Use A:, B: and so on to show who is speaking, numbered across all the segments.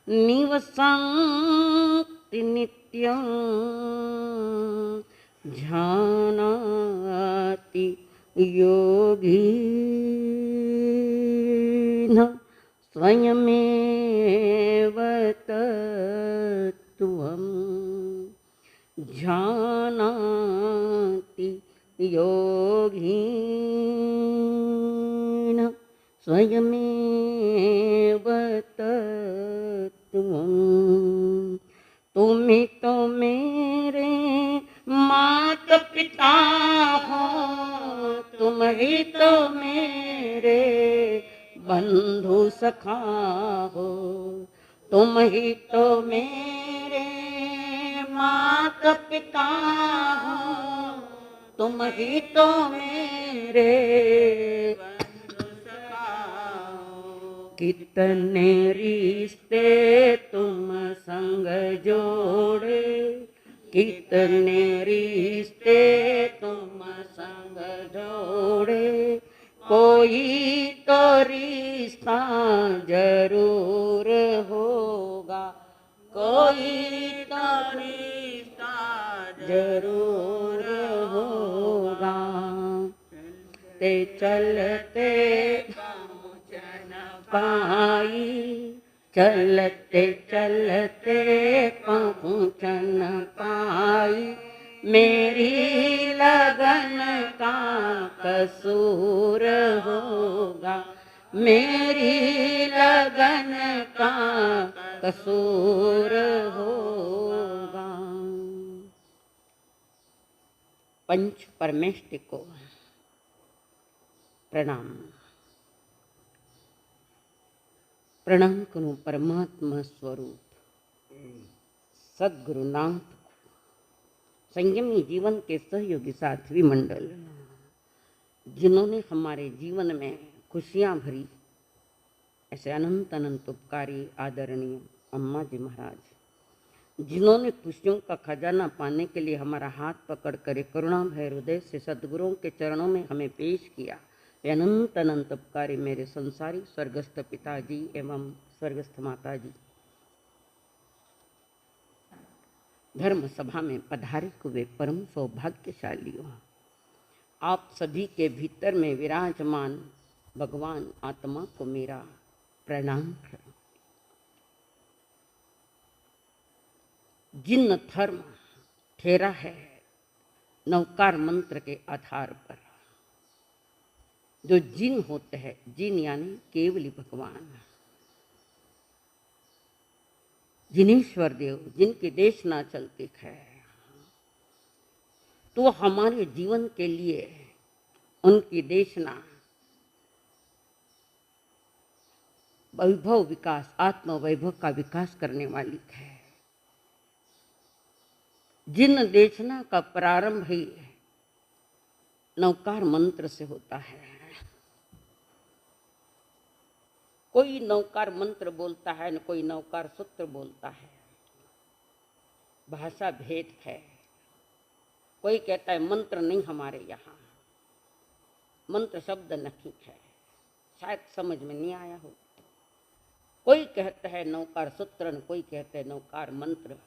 A: निवसन्ति नित्यं जानाति योगी स्वयमेव तत्त्वम् जानाति योगी स्वयमेव तत्त्वम्। तुम ही तो मेरे माता पिता हो, तुम ही तो मेरे बंधु सखा हो, तुम ही तो मेरे माता पिता हो, तुम ही तो मेरे बंधु सखा हो। कितने रिश्ते तुम संग जोड़े, कितने रिश्ते तुम संग जोड़े, कोई तो रिश्ता जरूर होगा, कोई तो रिश्ता जरूर होगा। ते चलते पहुँच न पाई, चलते चलते पहुँच न पाई, मेरी लगन का कसूर होगा, मेरी लगन का कसूर होगा। पंच परमेष्टि को प्रणाम। प्रणाम करूं परमात्मा स्वरूप सद्गुरुनाथ को, संयमी जीवन के सहयोगी साध्वी मंडल, जिन्होंने हमारे जीवन में खुशियां भरी, ऐसे अनंत अनंत उपकारी आदरणीय अम्मा जी महाराज, जिन्होंने खुशियों का खजाना पाने के लिए हमारा हाथ पकड़ कर करुणा भय हृदय से सद्गुरुओं के चरणों में हमें पेश किया। वे अनंत अनंत उपकारी मेरे संसारी स्वर्गस्थ पिताजी एवं स्वर्गस्थ माताजी, धर्म सभा में पधारे हुए परम सौभाग्यशालियों, आप सभी के भीतर में विराजमान भगवान आत्मा को मेरा प्रणाम करो। जिन धर्म ठहरा है नवकार मंत्र के आधार पर, जो जिन होते हैं, जिन यानी केवली भगवान, जिनेश्वर देव, जिनकी देशना चलती है, तो हमारे जीवन के लिए उनकी देशना वैभव विकास, आत्म वैभव का विकास करने वाली है। जिन देशना का प्रारंभ ही नवकार मंत्र से होता है। कोई नवकार मंत्र बोलता है न कोई नवकार सूत्र बोलता है, भाषा भेद है। कोई कहता है मंत्र नहीं हमारे यहाँ, मंत्र शब्द नहीं है, शायद समझ में नहीं आया हो। कोई कहता है नवकार सूत्र न कोई कहते हैं नवकार मंत्र।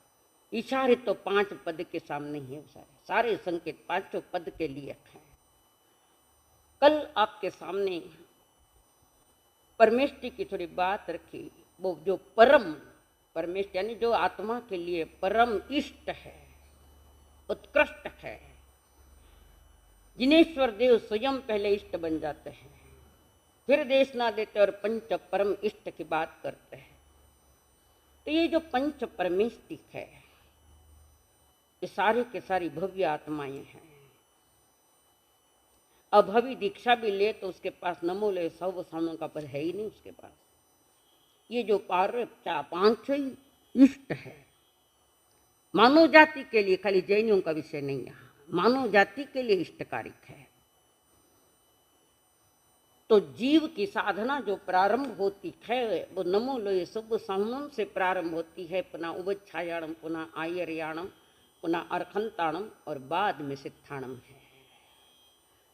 A: इशारे तो 5 पद के सामने ही है, सारे संकेत 5 पद के लिए हैं। कल आपके सामने परमेष्टि की थोड़ी बात रखी, वो जो परम परमेष्टि यानी जो आत्मा के लिए परम इष्ट है, उत्कृष्ट है, जिनेश्वर देव स्वयं पहले इष्ट बन जाते हैं, फिर देशना देते और पंच परम इष्ट की बात करते हैं। तो ये जो पंच परमेष्टि है, ये सारी के सारी भव्य आत्माएं हैं। अभवी दीक्षा भी ले तो उसके पास नमो ले सब सामों का पद है ही नहीं उसके पास। ये जो 5 इष्ट है, मानव जाति के लिए, खाली जैनियों का विषय नहीं है, मानव जाति के लिए इष्टकारिक है। तो जीव की साधना जो प्रारंभ होती है वो नमो लोये शुभ सामनम से प्रारंभ होती है, पुनः उबच्छायाणम, पुनः आयर्याणम, पुनः अर्खंताणम और बाद में सिद्धाणम है।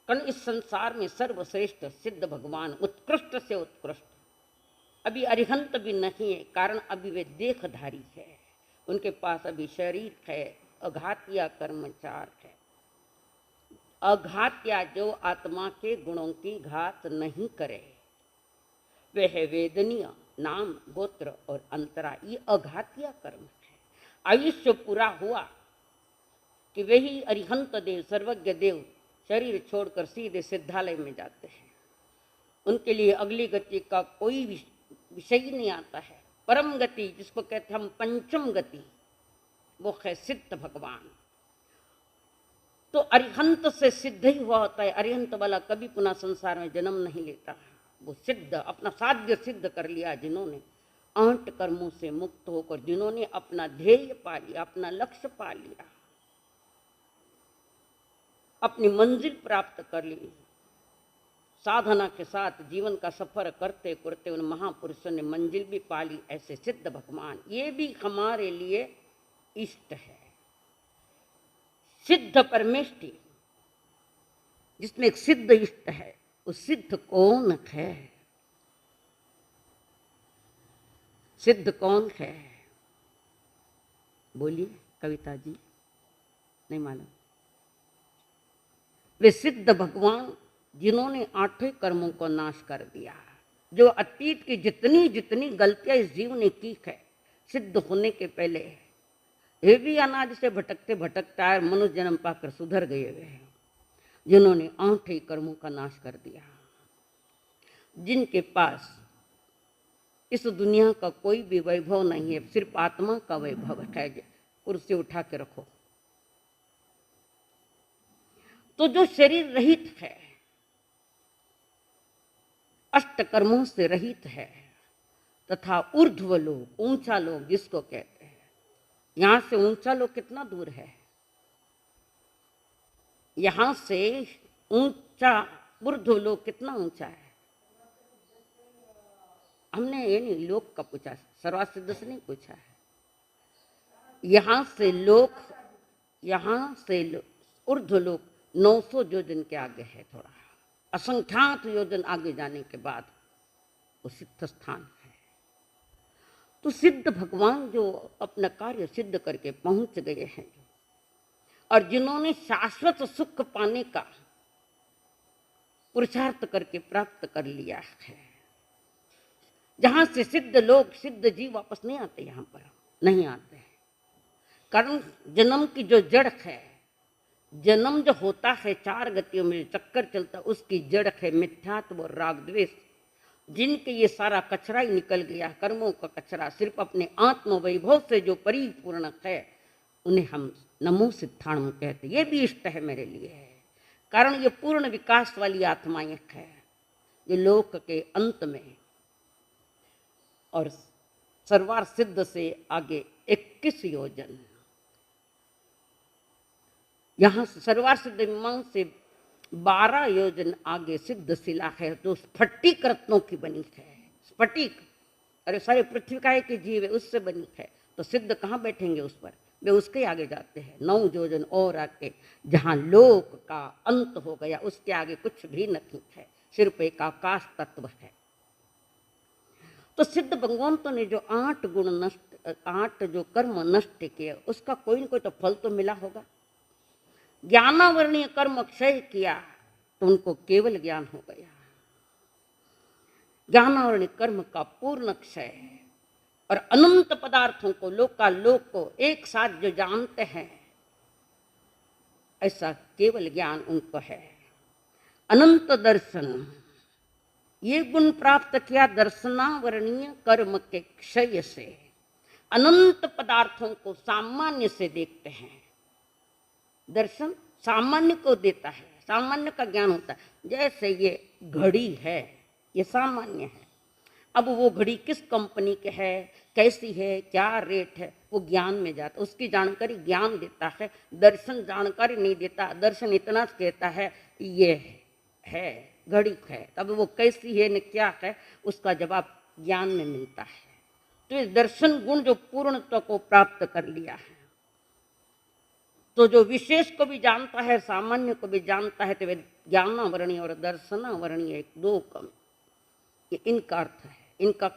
A: कारण इस संसार में सर्वश्रेष्ठ सिद्ध भगवान, उत्कृष्ट से उत्कृष्ट, अभी अरिहंत भी नहीं है, कारण अभी वे देखधारी है, उनके पास अभी शरीर है, अघातिया कर्मचार है। अघात्या जो आत्मा के गुणों की घात नहीं करे, वे है वेदनीय, नाम गोत्र और अंतरा, ये अघातिया कर्म है। आयुष्य पूरा हुआ कि वही अरिहंत देव, सर्वज्ञ देव शरीर छोड़कर सीधे सिद्धालय में जाते हैं। उनके लिए अगली गति का कोई विषय ही नहीं आता है। परम गति जिसको कहते हैं हम पंचम गति, वो है सिद्ध भगवान। तो अरिहंत से सिद्ध ही हुआ होता है। अरिहंत वाला कभी पुनः संसार में जन्म नहीं लेता। वो सिद्ध, अपना साध्य सिद्ध कर लिया जिन्होंने, 8 कर्मों से मुक्त होकर जिन्होंने अपना ध्येय पा लिया, अपना लक्ष्य पा लिया, अपनी मंजिल प्राप्त कर ली। साधना के साथ जीवन का सफर करते करते उन महापुरुषों ने मंजिल भी पा ली। ऐसे सिद्ध भगवान ये भी हमारे लिए इष्ट है। सिद्ध परमेष्टि, जिसमें एक सिद्ध इष्ट है, वो सिद्ध कौन है? सिद्ध कौन है? बोलिए कविता जी, नहीं मालूम? वे सिद्ध भगवान जिन्होंने 8 कर्मों को नाश कर दिया, जो अतीत की जितनी जितनी गलतियां इस जीव ने की है, सिद्ध होने के पहले ये भी अनाज से भटकते भटकता है, मनुष्य जन्म पाकर सुधर गए हुए हैं, जिन्होंने 8 कर्मों का नाश कर दिया, जिनके पास इस दुनिया का कोई भी वैभव नहीं है, सिर्फ आत्मा का वैभव है। कुर्सी उठा के रखो। तो जो शरीर रहित है, अष्ट कर्मों से रहित है, तथा ऊर्ध्व लोक, ऊंचा लोक जिसको कहते हैं, यहां से ऊंचा लोक कितना दूर है? यहां से ऊंचा ऊर्ध्व लोक कितना ऊंचा है? हमने ये नहीं लोक का पूछा, सर्वासिद्ध से नहीं पूछा है। यहां से लोक, यहां से ऊर्ध्व लोक 900 योजन के आगे है, थोड़ा असंख्यात योजन आगे जाने के बाद वो सिद्ध स्थान है। तो सिद्ध भगवान जो अपना कार्य सिद्ध करके पहुंच गए हैं, और जिन्होंने शाश्वत सुख पाने का पुरुषार्थ करके प्राप्त कर लिया है, जहां से सिद्ध लोग, सिद्ध जीव वापस नहीं आते, यहां पर नहीं आते हैं। कारण जन्म की जो जड़ है, जन्म जो होता है 4 गतियों में चक्कर चलता, उसकी जड़ है मिथ्यात्व और राग द्वेष। जिनके ये सारा कचरा ही निकल गया, कर्मों का कचरा, सिर्फ अपने आत्म वैभव से जो परिपूर्ण है, उन्हें हम नमो सिद्धाणु कहते। ये भी इष्ट है मेरे लिए, कारण ये पूर्ण विकास वाली आत्माएं है, जो लोक के अंत में और सर्वार सिद्ध से आगे 21 योजन, यहाँ से सर्वार सिद्ध विमान से 12 योजन आगे सिद्ध शिला है, जो स्फटिक रत्नों की बनी है। स्फटिक, अरे सारे पृथ्वी का एक जीव है, उससे बनी है। तो सिद्ध कहाँ बैठेंगे उस पर? वे उसके आगे जाते हैं 9 योजन और आगे, जहाँ लोक का अंत हो गया, उसके आगे कुछ भी नहीं है, सिर्फ एक आकाश तत्व है। तो सिद्ध भगवंतों ने जो 8 गुण नष्ट, 8 जो कर्म नष्ट किए, उसका कोई न कोई तो फल तो मिला होगा। ज्ञानावरणीय कर्म क्षय किया तो उनको केवल ज्ञान हो गया। ज्ञानावरणीय कर्म का पूर्ण क्षय, और अनंत पदार्थों को, लोक को एक साथ जो जानते हैं, ऐसा केवल ज्ञान उनको है। अनंत दर्शन, ये गुण प्राप्त किया दर्शनावरणीय कर्म के क्षय से। अनंत पदार्थों को सामान्य से देखते हैं। दर्शन सामान्य को देता है, सामान्य का ज्ञान होता है। जैसे ये घड़ी है, ये सामान्य है। अब वो घड़ी किस कंपनी के है, कैसी है, क्या रेट है, वो ज्ञान में जाता, उसकी जानकारी ज्ञान देता है। दर्शन जानकारी नहीं देता, दर्शन इतना कहता है ये है घड़ी है, तब वो कैसी है न क्या है, उसका जवाब ज्ञान में मिलता है। तो इस दर्शन गुण जो पूर्णत्व को प्राप्त कर लिया है, तो जो विशेष को भी जानता है, सामान्य को भी जानता है, तो वे ज्ञानावरणीय और दर्शनावरणीय 2 कम, ये इनका अर्थ है। इनका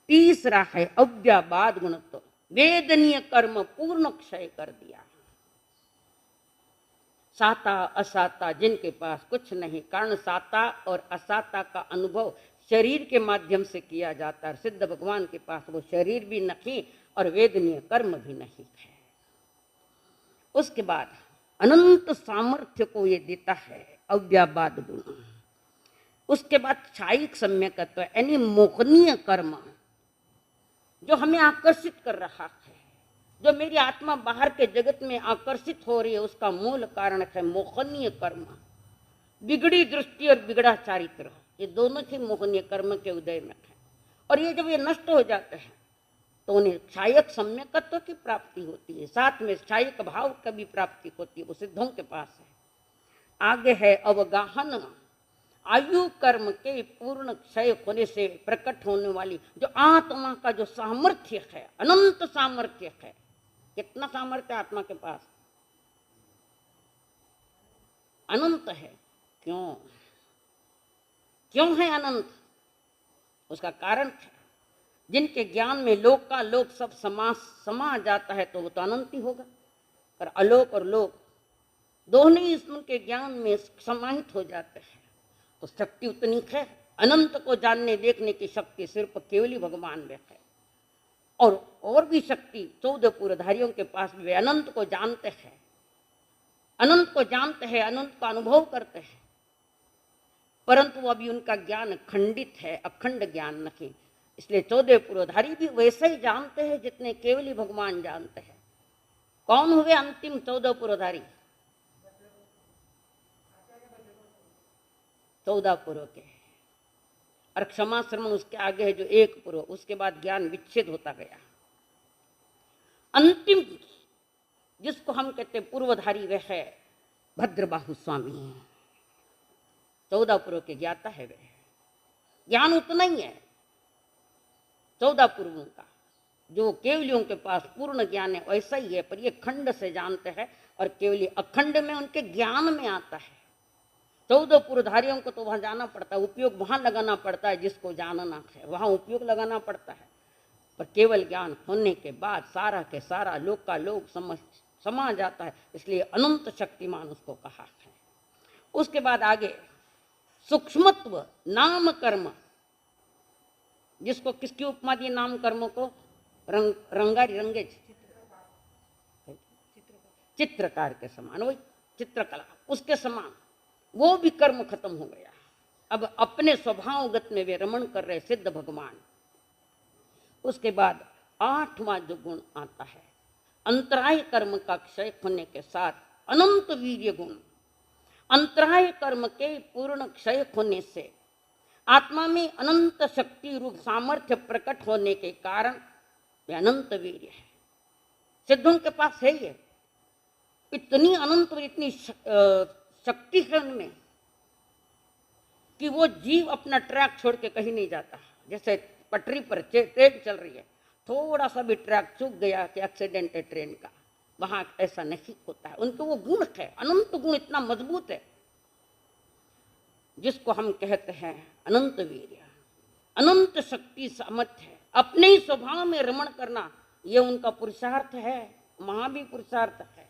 A: तीसरा है अव्याबाद गुणत्व, वेदनीय कर्म पूर्ण क्षय कर दिया। साता असाता जिनके पास कुछ नहीं, कारण साता और असाता का अनुभव शरीर के माध्यम से किया जाता है। सिद्ध भगवान के पास वो शरीर भी नहीं और वेदनीय कर्म भी नहीं है। उसके बाद अनंत सामर्थ्य को ये देता है अव्याबाद गुण। उसके बाद क्षायिक सम्यकत्व यानी मोहनीय कर्म, जो हमें आकर्षित कर रहा है, जो मेरी आत्मा बाहर के जगत में आकर्षित हो रही है, उसका मूल कारण है मोहनीय कर्म। बिगड़ी दृष्टि और बिगड़ा चारित्र, ये दोनों ही मोहनीय कर्म के उदय में है। और ये जब ये नष्ट हो जाते हैं तो उन्हें क्षायक सम्यकत्व की प्राप्ति होती है, साथ में क्षायक भाव की भी प्राप्ति होती है, वो सिद्धों के पास है। आगे है अवगाहन, आयु कर्म के पूर्ण क्षय होने से प्रकट होने वाली जो आत्मा का जो सामर्थ्य है, अनंत सामर्थ्य है। कितना सामर्थ्य आत्मा के पास? अनंत है। क्यों क्यों है अनंत? उसका कारण है जिनके ज्ञान में लोक का लोक सब समा जाता है तो वो तो अनंत ही होगा। पर अलोक और लोक दोनों ही उनके ज्ञान में समाहित हो जाते हैं तो शक्ति उतनी है। अनंत को जानने देखने की शक्ति सिर्फ केवली भगवान में है। और भी शक्ति 14 पुरधारियों के पास भी अनंत को जानते हैं, अनंत को जानते हैं, अनंत का अनुभव करते हैं, परंतु अभी उनका ज्ञान खंडित है, अखंड ज्ञान नहीं। इसलिए 14 पुरधारी भी वैसे ही जानते हैं जितने केवली भगवान जानते हैं। कौन हुए अंतिम 14 पुरधारी? 14 पुरों के, और क्षमा श्रमण उसके आगे है जो 1 पुरो, उसके बाद ज्ञान विच्छेद होता गया। अंतिम जिसको हम कहते पूर्वधारी वह है भद्रबाहु स्वामी। 14 पुरों के ज्ञाता है वह। ज्ञान उतना ही है 14 पूर्वों का, जो केवलियों के पास पूर्ण ज्ञान है वैसा ही है, पर ये खंड से जानते हैं और केवली अखंड में उनके ज्ञान में आता है। 14 पुरधारियों को तो वहां जाना पड़ता है, उपयोग वहां लगाना पड़ता है, जिसको जानना है वहां उपयोग लगाना पड़ता है। पर केवल ज्ञान होने के बाद सारा के सारा लोक का लोक समा जाता है, इसलिए अनंत शक्तिमान उसको कहा है। उसके बाद आगे सूक्ष्मत्व नाम कर्म, जिसको किसकी उपमा दी नाम कर्मों को? रंगारी रंगेज, चित्रकार के समान, वही चित्रकला उसके समान वो भी कर्म खत्म हो गया। अब अपने स्वभावगत में वे रमण कर रहे सिद्ध भगवान। उसके बाद 8वां जो गुण आता है अंतराय कर्म का क्षय होने के साथ अनंत वीर्य गुण। अंतराय कर्म के पूर्ण क्षय होने से आत्मा में अनंत शक्ति रूप सामर्थ्य प्रकट होने के कारण वे अनंत वीर्य है। सिद्धों के पास है ये इतनी अनंत, इतनी शक्ति है उनमें कि वो जीव अपना ट्रैक छोड़ के कहीं नहीं जाता। जैसे पटरी पर ट्रेन चल रही है, थोड़ा सा भी ट्रैक चूक गया कि एक्सीडेंट है ट्रेन का, वहां ऐसा नहीं होता है। उनके वो गुण है, अनंत गुण इतना मजबूत है, जिसको हम कहते हैं अनंत वीर्य, अनंत शक्ति सामर्थ्य है। अपने ही स्वभाव में रमण करना ये उनका पुरुषार्थ है, वहां भी पुरुषार्थ है।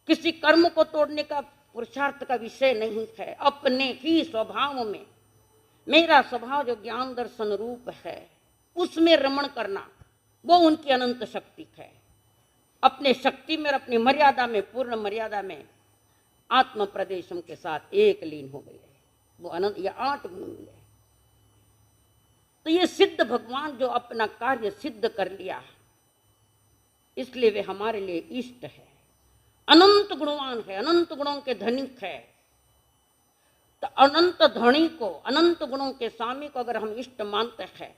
A: किसी कर्म को तोड़ने का पुरुषार्थ का विषय नहीं है। अपने ही स्वभाव में, मेरा स्वभाव जो ज्ञान दर्शन रूप है उसमें रमण करना, वो उनकी अनंत शक्ति है। अपने शक्ति में, अपनी मर्यादा में, पूर्ण मर्यादा में आत्म प्रदेशों के साथ एक लीन हो गए, वो अनंत। ये 8 गुण मिले। तो ये सिद्ध भगवान जो अपना कार्य सिद्ध कर लिया, इसलिए वे हमारे लिए इष्ट है, अनंत गुणवान है, अनंत गुणों के धनिक है। तो अनंत धनी को, अनंत गुणों के स्वामी को अगर हम इष्ट मानते हैं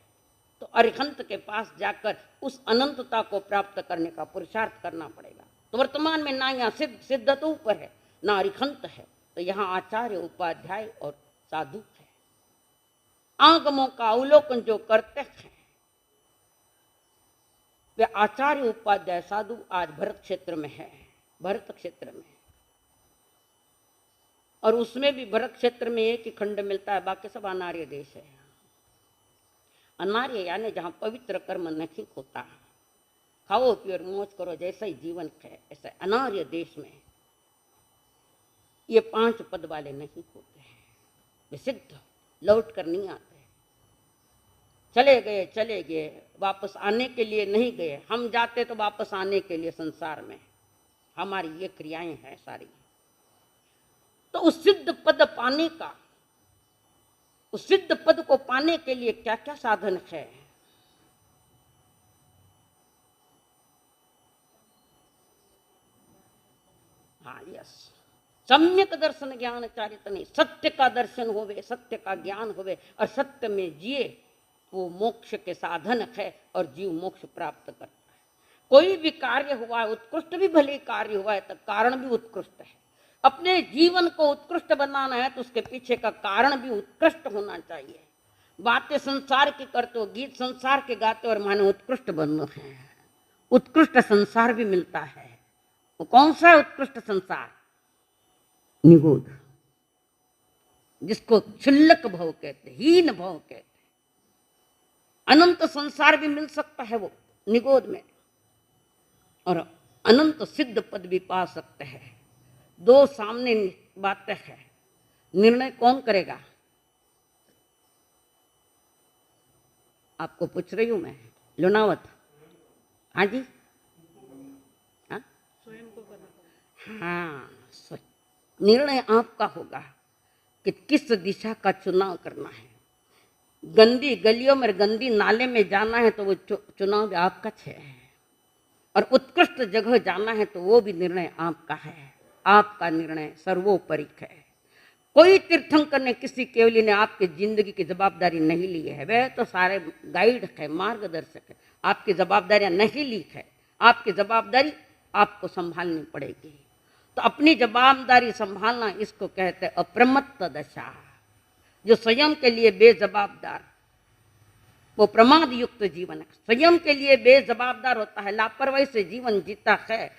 A: तो अरिहंत के पास जाकर उस अनंतता को प्राप्त करने का पुरुषार्थ करना पड़ेगा। तो वर्तमान में ना यहाँ सिद्ध तो ऊपर है, ना अरिहंत है, तो यहाँ आचार्य उपाध्याय और साधु है। आगमों का अवलोकन जो करते हैं वे आचार्य उपाध्याय साधु आज भरत क्षेत्र में है, भरत क्षेत्र में। और उसमें भी भरत क्षेत्र में एक ही खंड मिलता है, बाकी सब अनार्य देश है। अनार्य यानी जहाँ पवित्र कर्म नहीं होता, खाओ पियो और मौज करो जैसा ही जीवन है, ऐसे अनार्य देश में ये 5 पद वाले नहीं होते हैं। वे सिद्ध लौट कर नहीं आते, चले गए, वापस आने के लिए नहीं गए। हम जाते तो वापस आने के लिए संसार में, हमारी ये क्रियाएं हैं सारी। तो उस सिद्ध पद पाने का, उस सिद्ध पद को पाने के लिए क्या क्या साधन है? हाँ, यस, सम्यक दर्शन ज्ञान चारित नहीं, सत्य का दर्शन होवे, सत्य का ज्ञान होवे और सत्य में जिए, वो मोक्ष के साधन है और जीव मोक्ष प्राप्त करता है। कोई भी कार्य हुआ है, उत्कृष्ट भी भले कार्य हुआ है तो कारण भी उत्कृष्ट है। अपने जीवन को उत्कृष्ट बनाना है तो उसके पीछे का कारण भी उत्कृष्ट होना चाहिए। बातें संसार की करते हो, गीत संसार के गाते और माने उत्कृष्ट बनना है, उत्कृष्ट संसार भी मिलता है। वो कौन सा है उत्कृष्ट संसार? निगोध, जिसको क्षुल्लक भव कहते, हीन भव कहते। अनंत संसार भी मिल सकता है वो निगोध में, और अनंत सिद्ध पद भी पा सकते हैं। दो सामने बातें हैं, निर्णय कौन करेगा? आपको पूछ रही हूं मैं, लुनावत। हाँ जी, हाँ स्वयं को करना। हाँ, निर्णय आपका होगा कि किस दिशा का चुनाव करना है। गंदी गलियों में, गंदी नाले में जाना है तो वो चुनाव आपका है, और उत्कृष्ट जगह जाना है तो वो भी निर्णय आपका है। आपका निर्णय सर्वोपरि है। कोई तीर्थंकर ने, किसी केवली ने आपकी जिंदगी की जवाबदारी नहीं ली है। वह तो सारे गाइड है, मार्गदर्शक है, आपकी जवाबदारियां नहीं ली है। आपकी जवाबदारी आपको संभालनी पड़ेगी। तो अपनी जवाबदारी संभालना, इसको कहते हैं अप्रमत्त दशा। जो स्वयं के लिए बेजवाबदार, वो प्रमाद युक्त जीवन है। स्वयं के लिए बेजवाबदार होता है, लापरवाही से जीवन जीता है,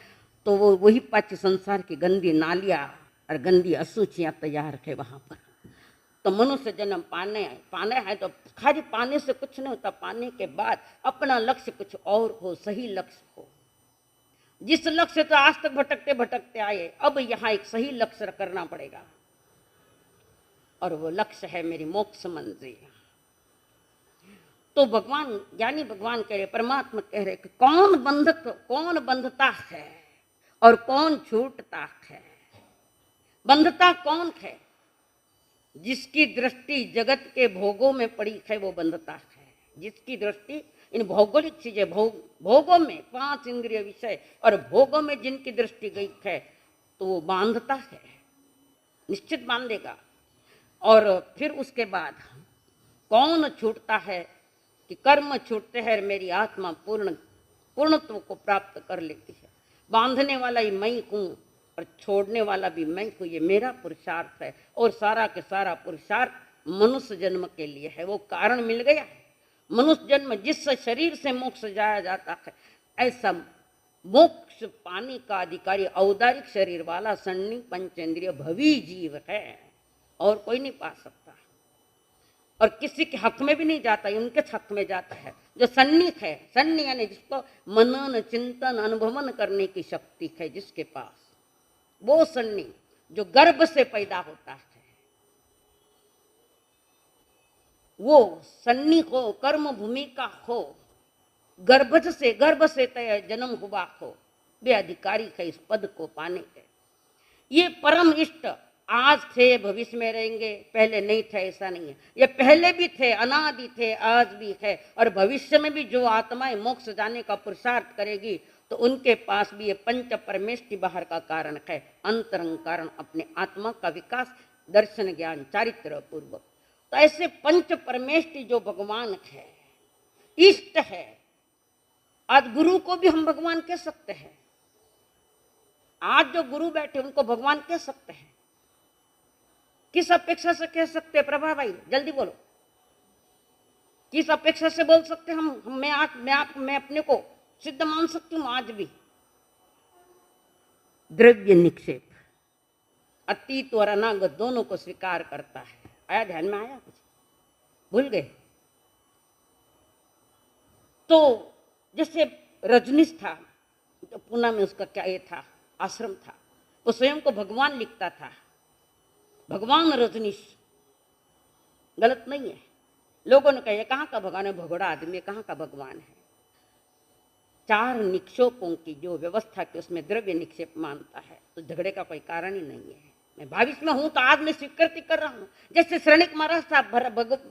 A: तो वो वही पाची संसार की गंदी नालियां और गंदी अशुचियां तैयार है वहां पर। तो मनुष्य जन्म पाने है तो खाली पाने से कुछ नहीं होता। पाने के बाद अपना लक्ष्य कुछ और हो, सही लक्ष्य हो। जिस लक्ष्य तो आज तक भटकते भटकते आए, अब यहाँ एक सही लक्ष्य करना पड़ेगा, और वो लक्ष्य है मेरी मोक्ष मंजिल। तो भगवान, यानी भगवान कह रहे, परमात्मा कह रहे कि कौन बंधता है और कौन छूटता है। बंधता कौन है? जिसकी दृष्टि जगत के भोगों में पड़ी है वो बंधता है। जिसकी दृष्टि इन भौगोलिक चीजें, भोगों में, 5 इंद्रिय विषय और भोगों में जिनकी दृष्टि गई है तो वो बांधता है, निश्चित बांधेगा। और फिर उसके बाद कौन छूटता है कि कर्म छूटते हैं, मेरी आत्मा पूर्णत्व को प्राप्त कर लेती है। बांधने वाला ही मैं हूँ और छोड़ने वाला भी मैं हूँ, ये मेरा पुरुषार्थ है। और सारा के सारा पुरुषार्थ मनुष्य जन्म के लिए है। वो कारण मिल गया है। मनुष्य जन्म, जिस शरीर से मोक्ष जाया जाता है, ऐसा मोक्ष पाने का अधिकारी औदारिक शरीर वाला सन्नी पंचेंद्रिय भवी जीव है, और कोई नहीं पा सकता। और किसी के हक में भी नहीं जाता, उनके हक में जाता है। जो सन्नी है, सन्नी यानी जिसको मनन चिंतन अनुभवन करने की शक्ति है, जिसके पास, वो सन्नी जो गर्भ से पैदा होता है, वो सन्नी हो, कर्म भूमि का हो, गर्भ से तय जन्म हुआ हो, वे अधिकारी है इस पद को पाने के। ये परम इष्ट आज थे, भविष्य में रहेंगे, पहले नहीं थे ऐसा नहीं है। ये पहले भी थे, अनादि थे, आज भी है, और भविष्य में भी जो आत्माएं मोक्ष जाने का पुरुषार्थ करेगी तो उनके पास भी ये पंच परमेष्टि बाहर का कारण है। अंतरंग कारण अपने आत्मा का विकास, दर्शन ज्ञान चारित्र पूर्वक। तो ऐसे पंच परमेष्टि जो भगवान है, इष्ट है। आज गुरु को भी हम भगवान कह सकते हैं। आज जो गुरु बैठे उनको भगवान कह सकते हैं। किस अपेक्षा से कह सकते हैं प्रभा भाई, जल्दी बोलो, किस अपेक्षा से बोल सकते हैं हम? मैं अपने को सिद्ध मान सकती हूँ आज भी। द्रव्य निक्षेप, अतीत और अनागत दोनों को स्वीकार करता है। आया ध्यान में? आया कुछ? भूल गए? तो जैसे रजनीश था, तो पूना में उसका क्या ये था, आश्रम था, वो स्वयं को भगवान लिखता था, भगवान रजनीश। गलत नहीं है। लोगों ने कहा कहाँ का भगवान है, भगोड़ा आदमी कहाँ का भगवान है। 4 निक्षेपों की जो व्यवस्था की उसमें द्रव्य निक्षेप मानता है, तो झगड़े का कोई कारण ही नहीं है। मैं भविष्य में हूं तो आज मैं स्वीकृति कर रहा हूं। जैसे श्रेणिक महाराज साहब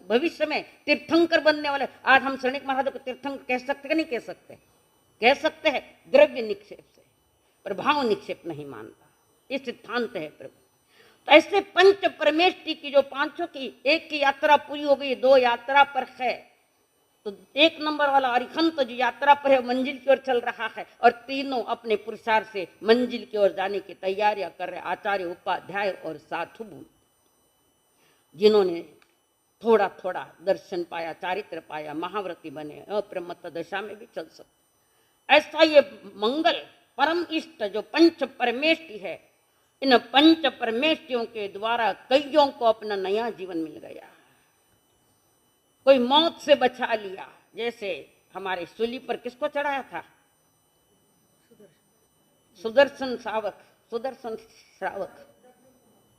A: भविष्य में तीर्थंकर बनने वाले, आज हम श्रेणिक महाराज को तीर्थंकर कह सकते कि नहीं कह सकते? कह सकते हैं, द्रव्य निक्षेप से, पर भाव निक्षेप नहीं मानता। ये सिद्धांत है प्रभु। तो ऐसे पंच परमेष्टि की जो 5 की, एक की यात्रा पूरी हो गई, 2 यात्रा पर है, तो 1 नंबर वाला अरिहंत जो यात्रा पर है मंजिल की ओर चल रहा है, और तीनों अपने पुरुषार्थ से मंजिल की ओर जाने की तैयारियां कर रहे, आचार्य, उपाध्याय और साधु, जिन्होंने थोड़ा थोड़ा दर्शन पाया, चारित्र पाया, महाव्रती बने, अप्रमत्त दशा में भी चल सकते। ऐसा ये मंगल परम इष्ट जो पंच परमेष्टि है, इन पंच परमेष्टियों के द्वारा कईयों को अपना नया जीवन मिल गया। कोई मौत से बचा लिया, जैसे हमारे सूली पर किसको चढ़ाया था? सुदर्शन श्रावक,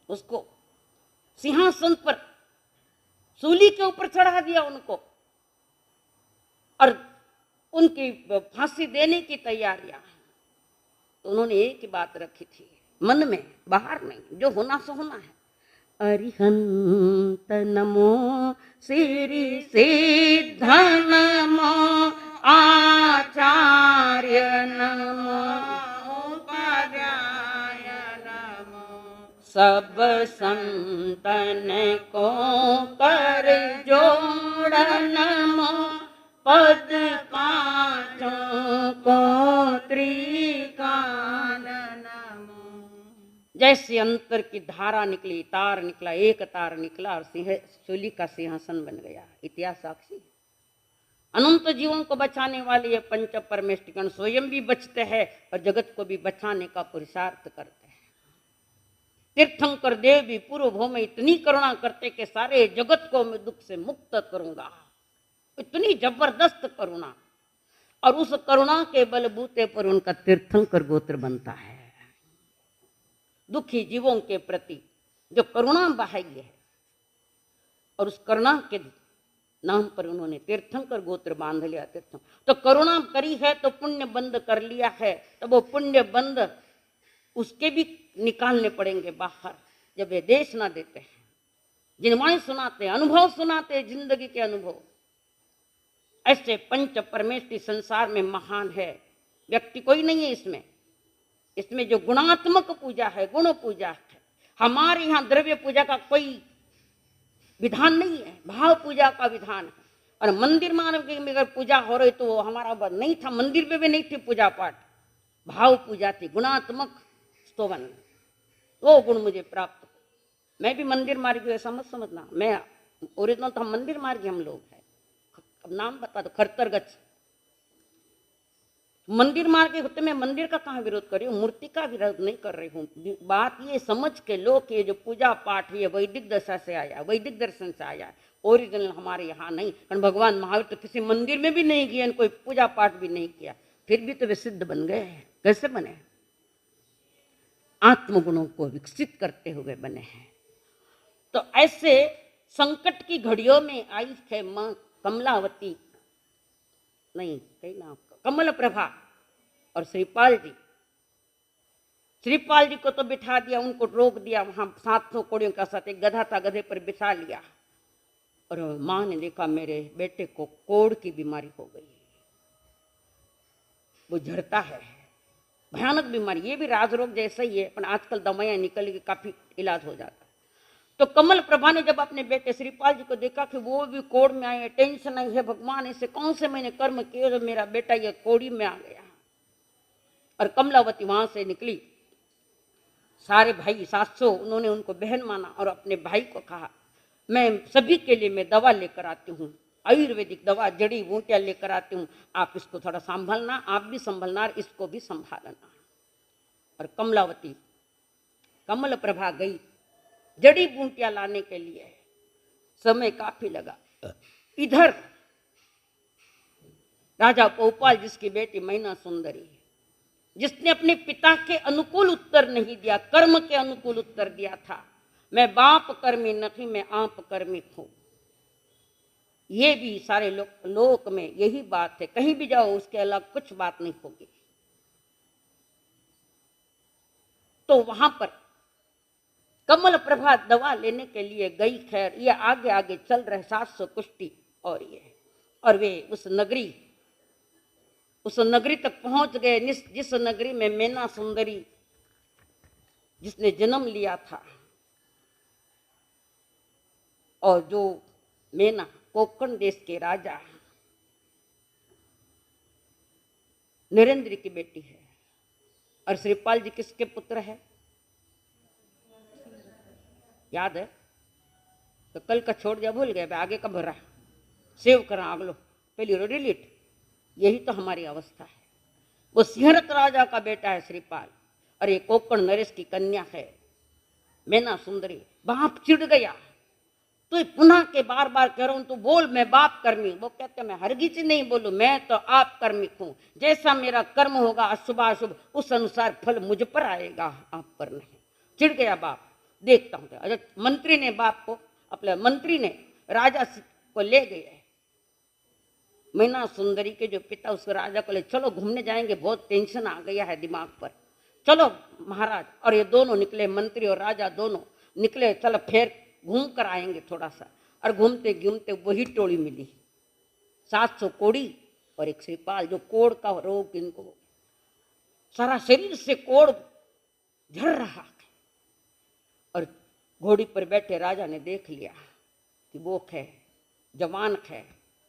A: उसको सिंहासन पर सूली के ऊपर चढ़ा दिया उनको, और उनकी फांसी देने की तैयारियां। तो उन्होंने एक ही बात रखी थी मन में, बाहर नहीं, जो होना सो होना है। अरिहंत नमो श्री सिद्ध नमो आचार्य नमो उपाध्याय नमो, सब संतन को कर जोड़ नमो, पद 5 को त्रिकाल नमो। जैसे अंतर की धारा निकली, तार निकला, एक तार निकला, और शूली का सिंहासन बन गया। इतिहास साक्षी। अनंत जीवों को बचाने वाले ये पंच परमेष्टिगण स्वयं भी बचते हैं और जगत को भी बचाने का पुरुषार्थ करते हैं। तीर्थंकर देव भी पूर्व भव में इतनी करुणा करते कि सारे जगत को मैं दुख से मुक्त करूंगा, इतनी जबरदस्त करुणा, और उस करुणा के बलबूते पर उनका तीर्थंकर गोत्र बनता है। दुखी जीवों के प्रति जो करुणा बहाई है, और उस करुणा के नाम पर उन्होंने तीर्थंकर गोत्र बांध लिया। तो करुणा करी है तो पुण्य बंद कर लिया है, तो वो पुण्य बंद उसके भी निकालने पड़ेंगे बाहर, जब वे देश ना देते हैं, जिनवाणी सुनाते, अनुभव सुनाते, जिंदगी के अनुभव। ऐसे पंच परमेष्टि संसार में महान है, व्यक्ति कोई नहीं है इसमें। इसमें जो गुणात्मक पूजा है, गुण पूजा है। हमारे यहाँ द्रव्य पूजा का कोई विधान नहीं है, भाव पूजा का विधान है। और मंदिर मानव की अगर पूजा हो रही तो हमारा नहीं था, मंदिर में भी नहीं थी पूजा पाठ, भाव पूजा थी, गुणात्मक स्तोवन, वो गुण मुझे प्राप्त। मैं भी मंदिर मार्गी, ऐसा मत समझना, मैं ओरिजिनल तो हम मंदिर मार्गी हम लोग हैं। अब नाम बता दो, खरतरगच्छ मंदिर मार्ग होते। मैं मंदिर का कहाँ विरोध कर रही हूँ, मूर्ति का विरोध नहीं कर रही हूँ। बात ये समझ के लो कि जो पूजा पाठ है वैदिक दशा से आया, वैदिक दर्शन से आया, ओरिजिनल हमारे यहाँ नहीं। कारण भगवान महावीर तो किसी मंदिर में भी नहीं गए, कोई पूजा पाठ भी नहीं किया, फिर भी तो वे सिद्ध बन गए। कैसे बने? आत्मगुणों को विकसित करते हुए बने हैं। तो ऐसे संकट की घड़ियों में आई है माँ कमलावती, नहीं कहीं नाम, कमल प्रभा और श्रीपाल जी। श्रीपाल जी को तो बिठा दिया, उनको रोक दिया वहां 700 कोड़ियों का साथ, एक गधा था, गधे पर बिठा लिया। और मां ने देखा मेरे बेटे को कोड़ की बीमारी हो गई, वो झड़ता है, भयानक बीमारी। ये भी राजरोग जैसा ही है, पर आजकल दवाइयां निकल के काफी इलाज हो जाता है। तो कमल प्रभा ने जब अपने बेटे श्रीपाल जी को देखा कि वो भी कोड़ में आए, टेंशन आई है, भगवान ऐसे कौन से मैंने कर्म किए जो मेरा बेटा ये कोड़ी में आ गया। और कमलावती वहां से निकली, सारे भाई 700 उन्होंने उनको बहन माना, और अपने भाई को कहा मैं सभी के लिए मैं दवा लेकर आती हूँ, आयुर्वेदिक दवा, जड़ी बूटियां लेकर आती हूँ, आप इसको थोड़ा संभालना, आप भी संभालना, इसको भी संभालना। और कमलावती, कमल प्रभा गई जड़ी बूटियां लाने के लिए। समय काफी लगा। इधर राजा भोपाल जिसकी बेटी मैना सुंदरी, जिसने अपने पिता के अनुकूल उत्तर नहीं दिया, कर्म के अनुकूल उत्तर दिया था, मैं बाप कर्मी नहीं, मैं आप कर्मी हूं। ये भी सारे लोक में यही बात है, कहीं भी जाओ उसके अलावा कुछ बात नहीं होगी। तो वहां पर कमल प्रभा दवा लेने के लिए गई। खैर ये आगे आगे चल रहे 700 कुश्ती और वे उस नगरी तक पहुंच गए जिस नगरी में मैना सुंदरी जिसने जन्म लिया था, और जो मैना कोंकण देश के राजा नरेंद्र की बेटी है। और श्रीपाल जी किसके पुत्र है, याद है? तो कल का छोड़ दिया, भूल गए, आगे का भरा सेव करा अगलो पहली डिलीट। यही तो हमारी अवस्था है। वो सिंहरत राजा का बेटा है श्रीपाल, और ये कोंकण नरेश की कन्या है मैना सुंदरी। बाप चिढ़ गया, तो पुनः के बार बार कह रहा हूं तू बोल, मैं बाप कर्मी। वो कहते मैं हरगिज नहीं बोलूं, मैं तो आप कर्मी हूं। जैसा मेरा कर्म होगा अशुभ अशुभ उस अनुसार फल मुझ पर आएगा, आप पर नहीं। चिढ़ गया बाप, देखता हूं। अच्छा, मंत्री ने बाप को, अपने मंत्री ने राजा को ले गए। मैना सुंदरी के जो पिता उस राजा को ले, चलो घूमने जाएंगे, बहुत टेंशन आ गया है दिमाग पर, चलो महाराज। और ये दोनों निकले, मंत्री और राजा दोनों निकले, चलो फिर घूम कर आएंगे थोड़ा सा। और घूमते घूमते वही टोली मिली, 700 कोड़ी और एक श्रीपाल, जो कोड़ का रोग, इनको सारा शरीर से कोड़ झड़ रहा है। और घोड़ी पर बैठे राजा ने देख लिया कि वो है जवान है,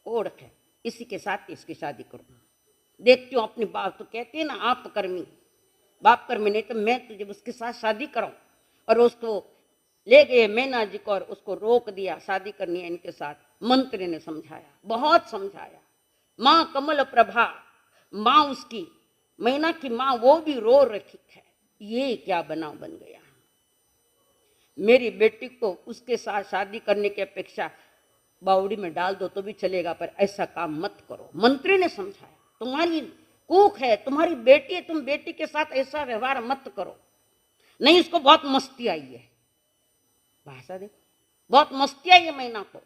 A: कोड़ है, इसी के साथ इसकी शादी करूं। देखती हूँ अपनी बात, तो कहती है ना आप कर्मी, बाप कर्मी नहीं तो मैं तुझे उसके साथ शादी कराऊं। और उसको ले गए मैना जी को और उसको रोक दिया, शादी करनी है इनके साथ। मंत्री ने समझाया, बहुत समझाया। माँ कमल प्रभा, माँ उसकी मैना की माँ, वो भी रो रही है, ये क्या बनाव बन गया। मेरी बेटी को उसके साथ शादी करने की अपेक्षा बावड़ी में डाल दो तो भी चलेगा, पर ऐसा काम मत करो। मंत्री ने समझाया, तुम्हारी कूख है, तुम्हारी बेटी है, तुम बेटी के साथ ऐसा व्यवहार मत करो। नहीं, इसको बहुत मस्ती आई है, भाषा देखो, बहुत मस्ती आई है मैना को।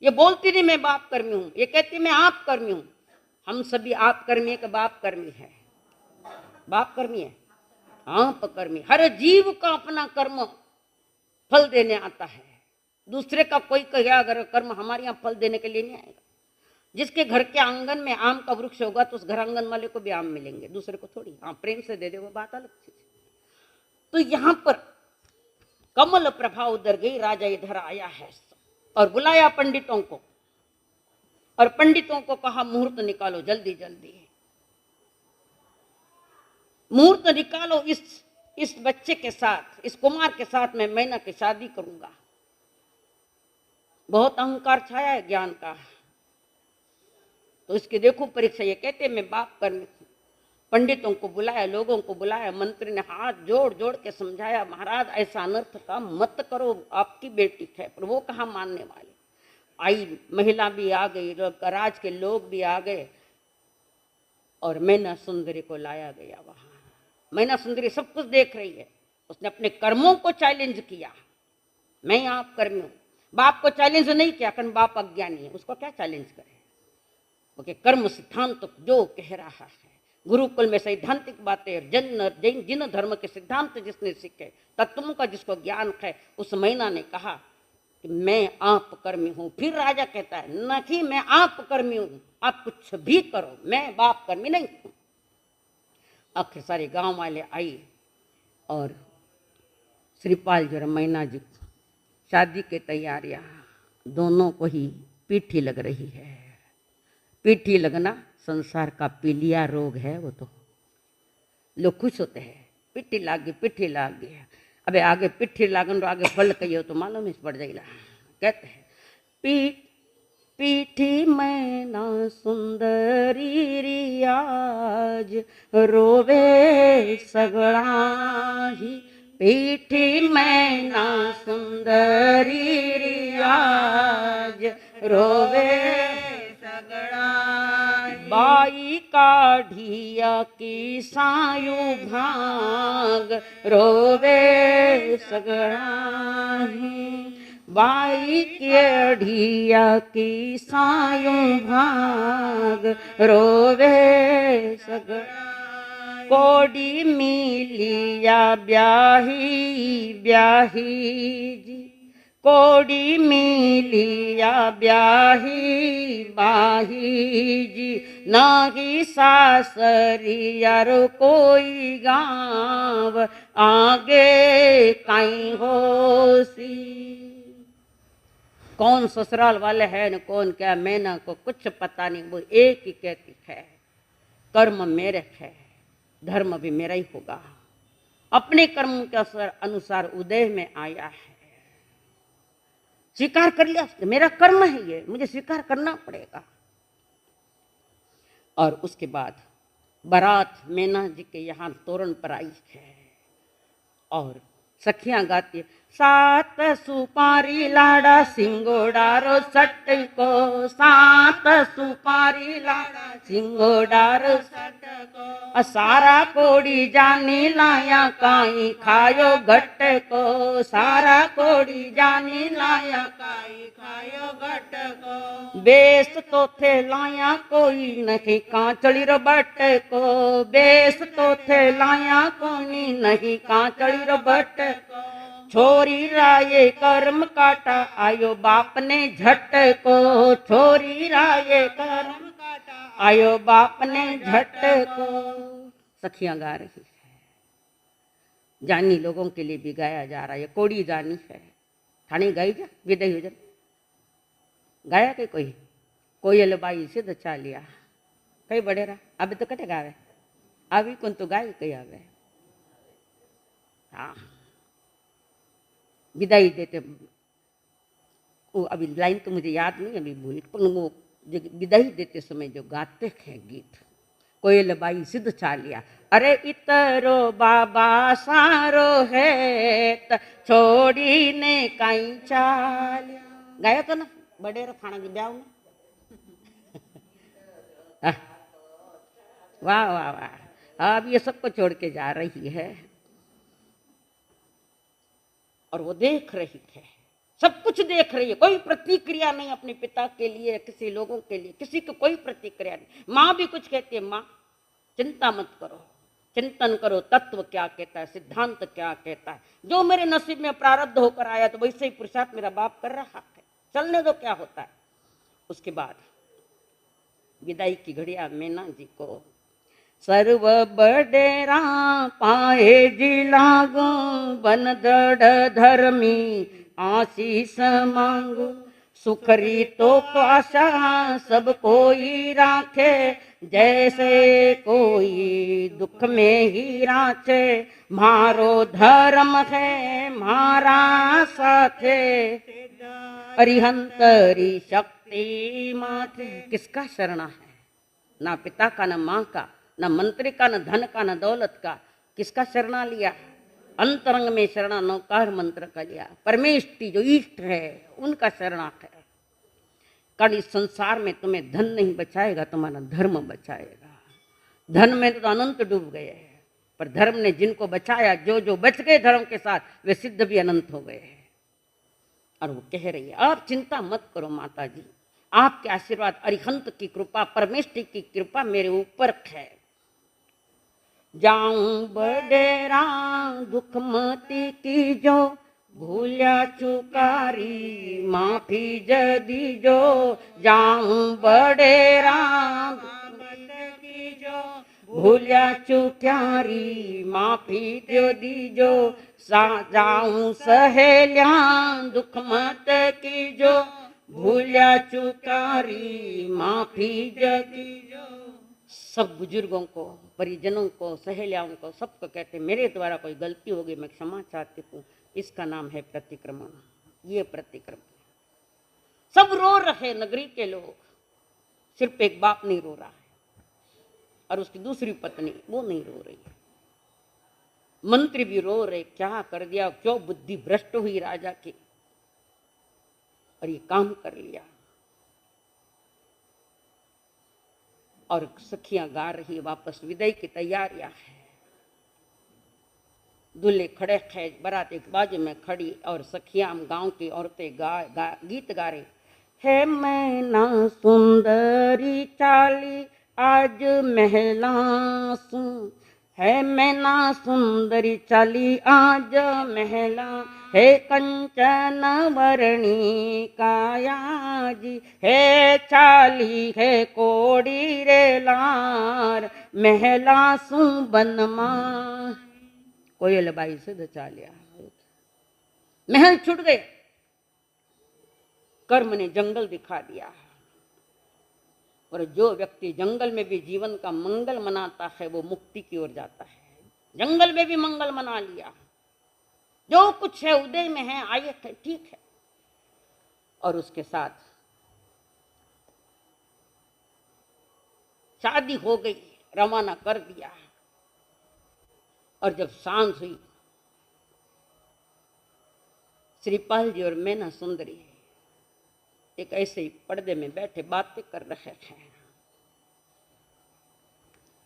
A: ये बोलती नहीं मैं बाप कर्मी हूं, ये कहती मैं आप कर्मी हूं। हम सभी आप कर्मी है कि बाप कर्मी है? बाप कर्मी है, आप कर्मी। हर जीव का अपना कर्म फल देने आता है, दूसरे का कोई कहेगा अगर कर्म हमारे यहाँ फल देने के लिए नहीं आएगा। जिसके घर के आंगन में आम का वृक्ष होगा तो उस घर आंगन वाले को भी आम मिलेंगे, दूसरे को थोड़ी। हाँ, प्रेम से दे दे वो बात अलग चीज। तो यहाँ पर कमल प्रभा उधर गई, राजा इधर आया है और बुलाया पंडितों को, और पंडितों को कहा मुहूर्त निकालो जल्दी जल्दी, मुहूर्त निकालो, इस बच्चे के साथ, इस कुमार के साथ मैं मैना की शादी करूंगा। बहुत अहंकार छाया है ज्ञान का, तो इसकी देखो परीक्षा। ये कहते मैं बाप कर्मी। पंडितों को बुलाया, लोगों को बुलाया, मंत्री ने हाथ जोड़ जोड़ के समझाया, महाराज ऐसा अनर्थ काम मत करो, आपकी बेटी है। पर वो कहाँ मानने वाले। आई महिला भी आ गई, राज के लोग भी आ गए, और मैना सुंदरी को लाया गया वहां। मैना सुंदरी सब कुछ देख रही है, उसने अपने कर्मों को चैलेंज किया, मैं आप कर्मी हूं। बाप को चैलेंज नहीं किया, कारण बाप अज्ञानी है, उसको क्या चैलेंज करे। ओके, कर्म सिद्धांत जो कह रहा है, गुरुकुल में सैद्धांतिक बातें, जिन धर्म के सिद्धांत जिसने सीखे, तत्वों का जिसको ज्ञान है, उस मैना ने कहा कि मैं आप कर्मी हूं। फिर राजा कहता है नहीं मैं आप कर्मी हूं, आप कुछ भी करो, मैं बाप कर्मी नहीं हूं। आखिर सारे गांव वाले आई और श्रीपाल जी और मैना जी शादी की तैयारियां, दोनों को ही पीठी लग रही है। पीठी लगना संसार का पीलिया रोग है। वो तो लोग खुश होते हैं, पिट्ठी लाग गई। अबे आगे पिट्ठी लागन तो आगे फल कहियो तो मालूम इस पड़ जाएगा। कहते हैं पीठी मैना सुंदरी रियाज, रोवे सगड़ा ही। पीठी मैना सुंदरी रियाज, रोवे बाई काढ़िया की सायु भाग रोवे सगड़ाही। बाई केढ़िया की सायु भाग रोवे सगड़ाही। कोड़ी मिलिया ब्याही ब्याही जी, कोड़ी मिलिया ब्याही बाही जी। नाही सासरियर कोई गाँव आगे काई होसी। कौन ससुराल वाले हैं न कौन क्या, मैना को कुछ पता नहीं। वो एक ही कहती है कर्म मेरे है, धर्म भी मेरा ही होगा। अपने कर्म के अनुसार उदय में आया है, स्वीकार कर लिया, मेरा कर्म है ये, मुझे स्वीकार करना पड़ेगा। और उसके बाद बारात मैना जी के यहाँ तोरण पर आई है और सखियां गाती है, सात सुपारी लाड़ा सिंगोडारो सट को, सात सुपारी लाड़ा सिंगोडारो सट को। सारा कोड़ी जानी लाया काई खायो घट को, सारा कोड़ी जानी लाया काई खायो घट को। बेस तो थे लाया कोई नहीं कांचड़ी रो बट को, बेस तो थे लाया कोई नहीं कांचड़ी रो बट को। छोरी राये कर्म काटा आयो बाप ने झट को, छोरी राये कर्म काटा आयो बाप ने झट को। सखियां गा रही है, जानी लोगों के लिए भी गाया जा रहा है। कोड़ी जानी है थानी गाई जा विदय हो जा गाया के कोई कोयल बाई सिद्ध चालिया कई बड़े रहा अभी तो कटे गावे अभी कौन तो गाय कई आवे। हाँ विदाई देते वो अभी लाइन तो मुझे याद नहीं अभी भूल, पर वो विदाई देते समय जो गाते हैं गीत, कोयल बाई सिद्ध चालिया अरे इतरो बाबा सारो है छोड़ी ने काई चालिया गाया तो ना बड़े थाना के ब्याह में। वाह वाह वाह, अब ये सबको छोड़ के जा रही है और वो देख रही है, सब कुछ देख रही है, कोई प्रतिक्रिया नहीं अपने पिता के लिए, किसी लोगों के लिए, किसी को कोई प्रतिक्रिया नहीं। माँ भी कुछ कहती है, माँ चिंता मत करो, चिंतन करो, तत्व क्या कहता है, सिद्धांत क्या कहता है, जो मेरे नसीब में प्रारब्ध होकर आया तो वैसे ही पुरुषार्थ मेरा बाप कर रहा है, चलने दो क्या होता है। उसके बाद विदाई की घड़िया मैना जी को सर्व बडेरा पाए जी लागो बन दड़ धर्मी आशीष मांगो सुखरी तो आशा सब कोई राखे जैसे कोई दुख में ही राचे मारो धर्म है मारा साथे अरिहंतरी शक्ति माथे। किसका शरणा है, ना पिता का ना माँ का न मंत्री का न धन का न दौलत का, किसका शरणा लिया, अंतरंग में शरणा नौकार मंत्र का लिया, परमेष्टि जो इष्ट है उनका शरणा है। कारण इस संसार में तुम्हें धन नहीं बचाएगा, तुम्हारा धर्म बचाएगा। धन में तो अनंत डूब गए हैं, पर धर्म ने जिनको बचाया, जो जो बच गए धर्म के साथ वे सिद्ध भी अनंत हो गए हैं। और वो कह रही है आप चिंता मत करो माता जी, आपके आशीर्वाद अरिहंत की कृपा परमेष्टि की कृपा मेरे ऊपर है। जाऊं बडेरा दुख मती की जो भूलिया चुकारी माफी जदी जो, जाऊं बडेरा की जो भूलिया चुक्यारी माफी जदी जो, जाऊं सहेलिया दुख मत की जो भूलिया चुकारी माफी जदी जो। सब बुजुर्गों को, परिजनों को, सहेलियाओं को, सबको कहते मेरे द्वारा कोई गलती होगी मैं क्षमा चाहती हूँ। इसका नाम है प्रतिक्रमण। ये प्रतिक्रमण सब रो रहे नगरी के लोग, सिर्फ एक बाप नहीं रो रहा है और उसकी दूसरी पत्नी वो नहीं रो रही है। मंत्री भी रो रहे, क्या कर दिया, क्यों बुद्धि भ्रष्ट हुई राजा की और ये काम कर लिया। और सखियां गा रही, वापस विदाई की तैयारियां है। दूल्हे खड़े थे, बारात एक बाजू में खड़ी और सखियां गांव की औरतें गीत गा रही। है मैना सुंदरी चाली आज महलासू, है मैना सुंदरी चाली आज महला, है कंचन वरणी काया जी, है चाली है कोड़ी रे लार, महलासू बनमा। कोयल बाई से चालिया, महल छूट गए, कर्म ने जंगल दिखा दिया। और जो व्यक्ति जंगल में भी जीवन का मंगल मनाता है वो मुक्ति की ओर जाता है। जंगल में भी मंगल मना लिया, जो कुछ है उदय में है, आयत है, ठीक है। और उसके साथ शादी हो गई, रवाना कर दिया। और जब सांझ हुई, श्रीपाल जी और मैना सुंदरी एक ऐसे ही पर्दे में बैठे बातें कर रहे हैं।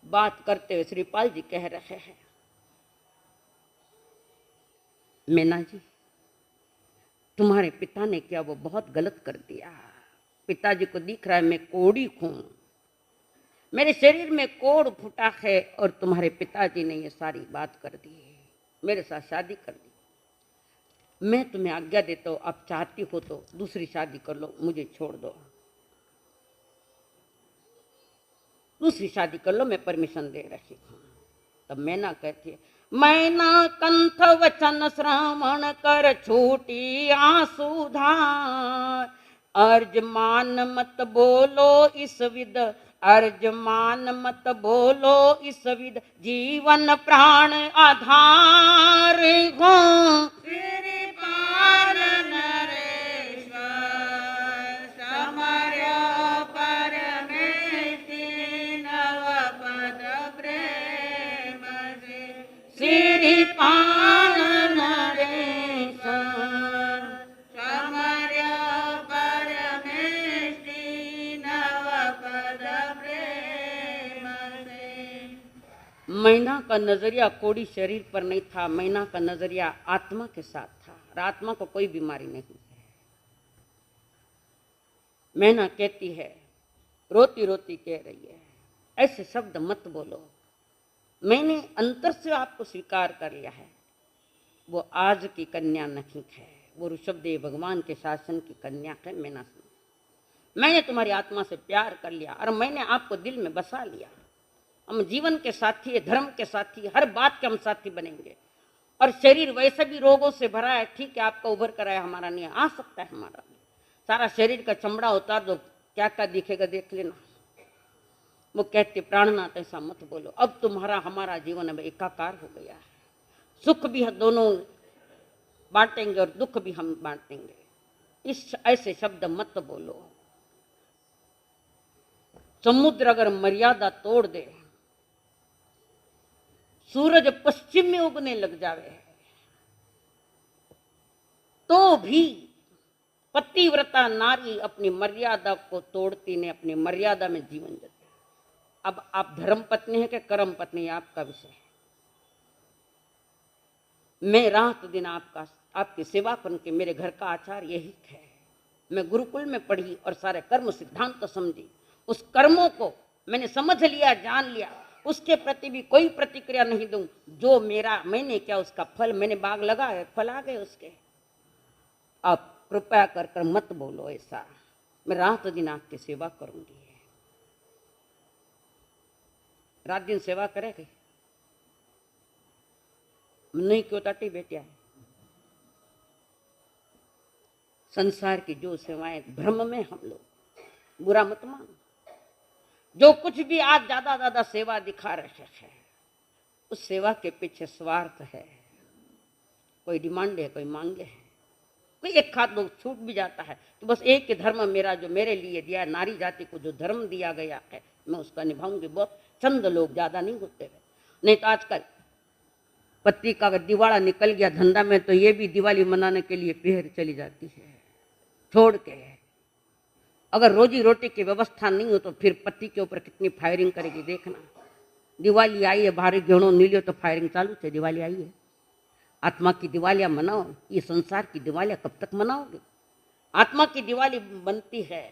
A: बात करते हुए श्रीपाल जी कह रहे हैं, मैना जी, तुम्हारे पिता ने क्या वो बहुत गलत कर दिया। पिताजी को दिख रहा है मैं कोड़ी हूं, मेरे शरीर में कोड़ फूटा है और तुम्हारे पिताजी ने ये सारी बात कर दी, मेरे साथ शादी कर दी। मैं तुम्हें आज्ञा देता हूं, आप चाहती हो तो दूसरी शादी कर लो, मुझे छोड़ दो, दूसरी शादी कर लो, मैं परमिशन दे रही हूं। तब मैना कहती है, मैना कंठ वचन श्रवण कर छूटी आंसुधार, अर्जमान मत बोलो इस विद, अर्जमान मत बोलो इस विद, जीवन प्राण आधार हो। मैना का नजरिया कोड़ी शरीर पर नहीं था, मैना का नजरिया आत्मा के साथ था, और आत्मा को कोई बीमारी नहीं है। मैना कहती है, रोती रोती कह रही है, ऐसे शब्द मत बोलो, मैंने अंतर से आपको स्वीकार कर लिया है, वो आज की कन्या नहीं है, वो ऋषभदेव भगवान के शासन की कन्या है। मैना, मैंने तुम्हारी आत्मा से प्यार कर लिया और मैंने आपको दिल में बसा लिया। हम जीवन के साथी है, धर्म के साथी, हर बात के हम साथी बनेंगे। और शरीर वैसे भी रोगों से भरा है, ठीक है आपका उभर कर आया, हमारा नहीं आ सकता है, हमारा नहीं। सारा शरीर का चमड़ा उतार दो, क्या क्या दिखेगा देख लेना। वो कहते, प्राणनाथ ऐसा मत बोलो, अब तुम्हारा हमारा जीवन अब एकाकार हो गया है, सुख भी हम दोनों बांटेंगे और दुख भी हम बांटेंगे, इस ऐसे शब्द मत बोलो। समुद्र अगर मर्यादा तोड़ दे, सूरज पश्चिम में उगने लग जावे, तो भी पतिव्रता नारी अपनी मर्यादा को तोड़ती ने अपनी मर्यादा में जीवन जीते। अब आप धर्म पत्नी है कि कर्म पत्नी है, आपका विषय है। मैं रात दिन आपकी सेवा करके, मेरे घर का आचार यही है। मैं गुरुकुल में पढ़ी और सारे कर्म सिद्धांत तो समझी, उस कर्मों को मैंने समझ लिया, जान लिया, उसके प्रति भी कोई प्रतिक्रिया नहीं दूं। जो मेरा, मैंने क्या उसका फल, मैंने बाग लगाए, फल आ गए उसके। आप कृपया कर कर मत बोलो ऐसा, मैं रात दिन आपकी सेवा करूंगी। रात दिन सेवा करेगी नहीं, क्यों टाटी बेटिया है। संसार की जो सेवाएं, भ्रम में हम लोग, बुरा मत मान। जो कुछ भी आज ज्यादा सेवा दिखा रहे हैं, उस सेवा के पीछे स्वार्थ है। कोई डिमांड है, कोई मांगे है, कोई एक हाथ लोग छूट भी जाता है तो बस एक ही धर्म मेरा, जो मेरे लिए दिया, नारी जाति को जो धर्म दिया गया है मैं उसका निभाऊंगी। बहुत चंद लोग, ज्यादा नहीं होते हैं। नहीं तो आजकल पति का अगर दिवाला निकल गया धंधा में, तो ये भी दिवाली मनाने के लिए पहर चली जाती है छोड़ के। अगर रोजी रोटी की व्यवस्था नहीं हो तो फिर पति के ऊपर कितनी फायरिंग करेगी देखना। दिवाली आई है, भारी घेणो नीलियो तो फायरिंग चालू है। दिवाली आई है, आत्मा की दिवालियां मनाओ। ये संसार की दिवालियां कब तक मनाओगे? आत्मा की दिवाली बनती है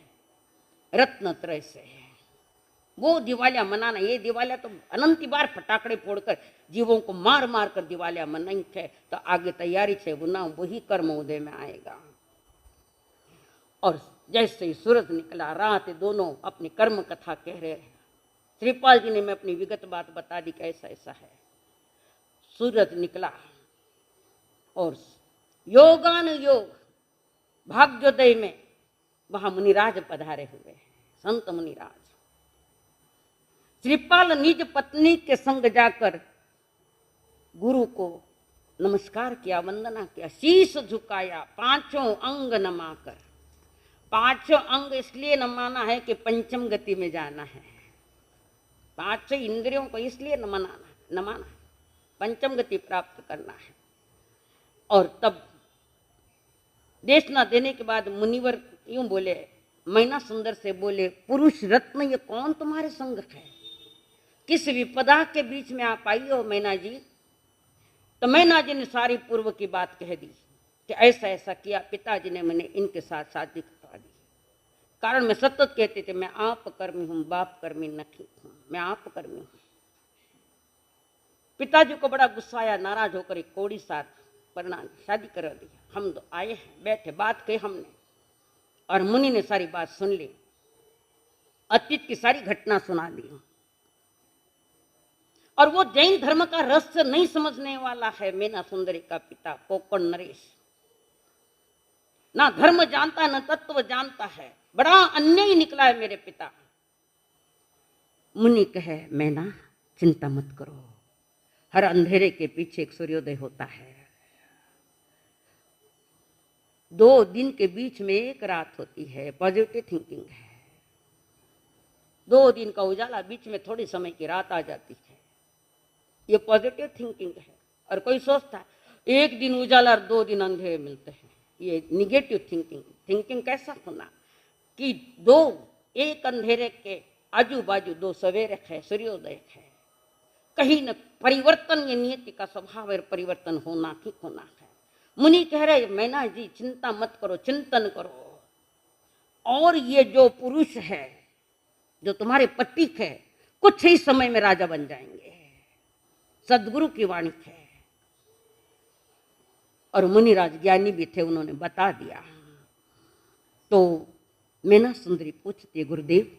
A: रत्न त्रय से, वो दिवालियां मनाना। ये दिवालियां तो अनंत बार फटाकड़े फोड़कर जीवों को मार मार कर दिवालियां मनाई है। तो आगे तैयारी छे बुना, वही कर्म उदय में आएगा। और जैसे ही सूरज निकला, रात दोनों अपनी कर्म कथा कह रहे हैं। श्रीपाल जी ने मैं अपनी विगत बात बता दी कि ऐसा ऐसा है। सूरज निकला और योगान योग भाग्योदय में वहां मुनिराज पधारे हुए हैं, संत मुनिराज। श्रीपाल निज पत्नी के संग जाकर गुरु को नमस्कार किया, वंदना किया, शीश झुकाया, पांचों अंग नमाकर। पांचों अंग इसलिए नमाना है कि पंचम गति में जाना है। पांचों इंद्रियों को इसलिए नमाना है, पंचम गति प्राप्त करना है। और तब देशना देने के बाद मुनिवर यूं बोले, मैना सुंदर से बोले, पुरुष रत्न ये कौन तुम्हारे संग है? किस विपदा के बीच में आप आई हो मैना जी? तो मैना जी ने सारी पूर्व की बात कह दी कि ऐसा ऐसा किया, पिताजी ने मैंने इनके साथ शादी करवा दी। कारण मैं सतत कहते थे मैं आप कर्मी हूं, बाप कर्मी नहीं हूं, मैं आप कर्मी हूं। पिताजी को बड़ा गुस्सा आया, नाराज होकर एक कोड़ी साथ वरना शादी करा दी। हम तो आए हैं, बैठे, बात कही हमने, और मुनि ने सारी बात सुन ली, अतीत की सारी घटना सुना दी। और वो जैन धर्म का रहस्य नहीं समझने वाला है मैना सुंदरी का पिता कोकण नरेश। ना धर्म जानता है, ना तत्व जानता है। बड़ा अन्याय निकला है मेरे पिता। मुनि कहे, मैना चिंता मत करो, हर अंधेरे के पीछे एक सूर्योदय होता है। 2 दिन के बीच में एक रात होती है, पॉजिटिव थिंकिंग है। 2 दिन का उजाला, बीच में थोड़ी समय की रात आ जाती है, ये पॉजिटिव थिंकिंग है। और कोई सोचता है 1 दिन उजाला और 2 दिन अंधेरे मिलते हैं, ये निगेटिव थिंकिंग। थिंकिंग कैसा होना कि 2 एक अंधेरे के आजू बाजू 2 सवेरे है, सूर्योदय है। कहीं न परिवर्तन, ये नियति का स्वभाव है, परिवर्तन होना ही होना है। मुनि कह रहे, मैना जी चिंता मत करो, चिंतन करो। और ये जो पुरुष है, जो तुम्हारे पति है, कुछ ही समय में राजा बन जाएंगे। सदगुरु की वाणी है। और मुनिराज ज्ञानी भी थे, उन्होंने बता दिया। तो मैना सुंदरी पूछती, गुरुदेव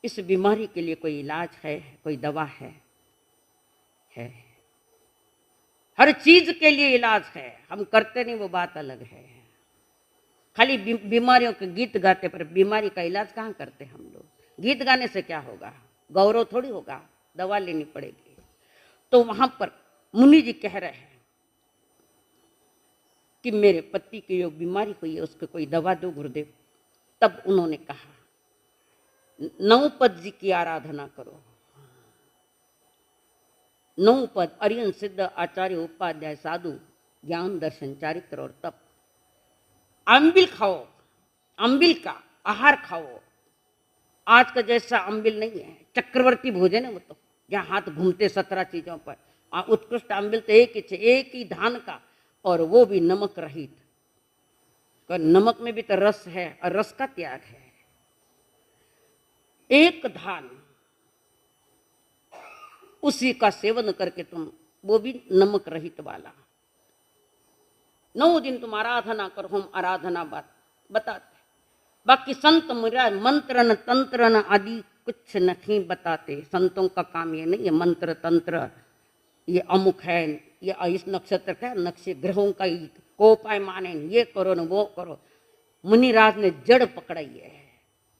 A: इस बीमारी के लिए कोई इलाज है, कोई दवा है? हर चीज के लिए इलाज है, हम करते नहीं, वो बात अलग है। खाली बीमारियों के गीत गाते, पर बीमारी का इलाज कहाँ करते हम लोग? गीत गाने से क्या होगा? गौरव थोड़ी होगा, दवा लेनी पड़ेगी। तो वहां पर मुनि जी कह रहे हैं कि मेरे पति की जो बीमारी हुई है उसको कोई दवा दो गुरुदेव। तब उन्होंने कहा, नवपद जी की आराधना करो। 9 पद, अरियन सिद्ध आचार्य उपाध्याय साधु, ज्ञान दर्शन चारित्र और तप। अम्बिल खाओ, अम्बिल का आहार खाओ। आज का जैसा अम्बिल नहीं है, चक्रवर्ती भोजन है वो तो, जहाँ हाथ घूमते 17 चीजों पर। उत्कृष्ट अम्बिल तो एक ही धान का, और वो भी नमक रहित। नमक में भी तो रस है, और रस का त्याग है। एक धान, उसी का सेवन करके तुम, वो भी नमक रहित वाला। 9 दिन तुम आराधना करो, हम आराधना बात बताते। बाकी संत मुनिराज मंत्रन तंत्रन आदि कुछ नहीं बताते। संतों का काम ये नहीं है मंत्र तंत्र, ये अमुक है, ये इस नक्षत्र का नक्शे ग्रहों का को उपाय माने, ये करो न वो करो। मुनिराज ने जड़ पकड़ाई है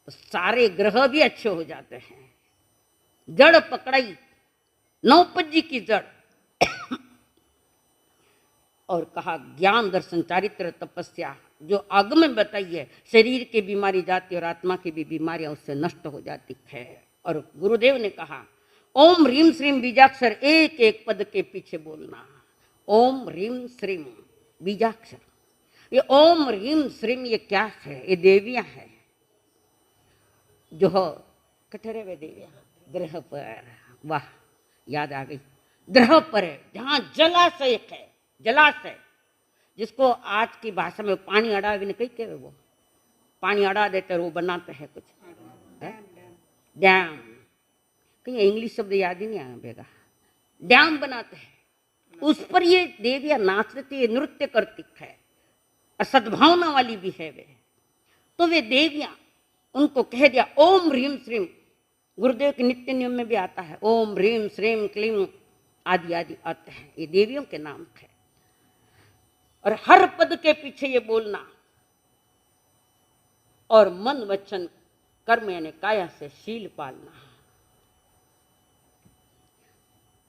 A: तो सारे ग्रह भी अच्छे हो जाते हैं। जड़ पकड़ाई, 9 जी की जड़ और कहा ज्ञान दर्शन चारित्र तपस्या, जो आगम में बताई है, शरीर की बीमारी जाती है और आत्मा की भी बीमारियां उससे नष्ट हो जाती है। और गुरुदेव ने कहा ओम ह्रीम श्रीम बीजाक्षर, एक एक पद के पीछे बोलना। ओम ह्रीम श्रीम बीजाक्षर, ये ओम ह्रीम श्रीम ये क्या है? ये देवियां है। जो कठरे वे देविया ग्रह पर, वाह याद आ गई, ग्रह पर है जहाँ जलाशय है, जलाशय जिसको आज की भाषा में पानी अड़ा भी नहीं कहे, वो पानी अड़ा देते वो बनाते हैं कुछ डैम, कहीं इंग्लिश शब्द याद ही नहीं आया बेगा, डैम बनाते हैं, उस पर ये देवियां नाचती है, नृत्य करती है, सद्भावना वाली भी है वे। तो वे देवियां उनको कह दिया ओम ह्रीम श्रीम, गुरुदेव के नित्य नियम में भी आता है ओम ह्रीम श्रीम क्लीम आदि आदि आते हैं, ये देवियों के नाम है। और हर पद के पीछे ये बोलना और मन वचन कर्म यानी काया से शील पालना,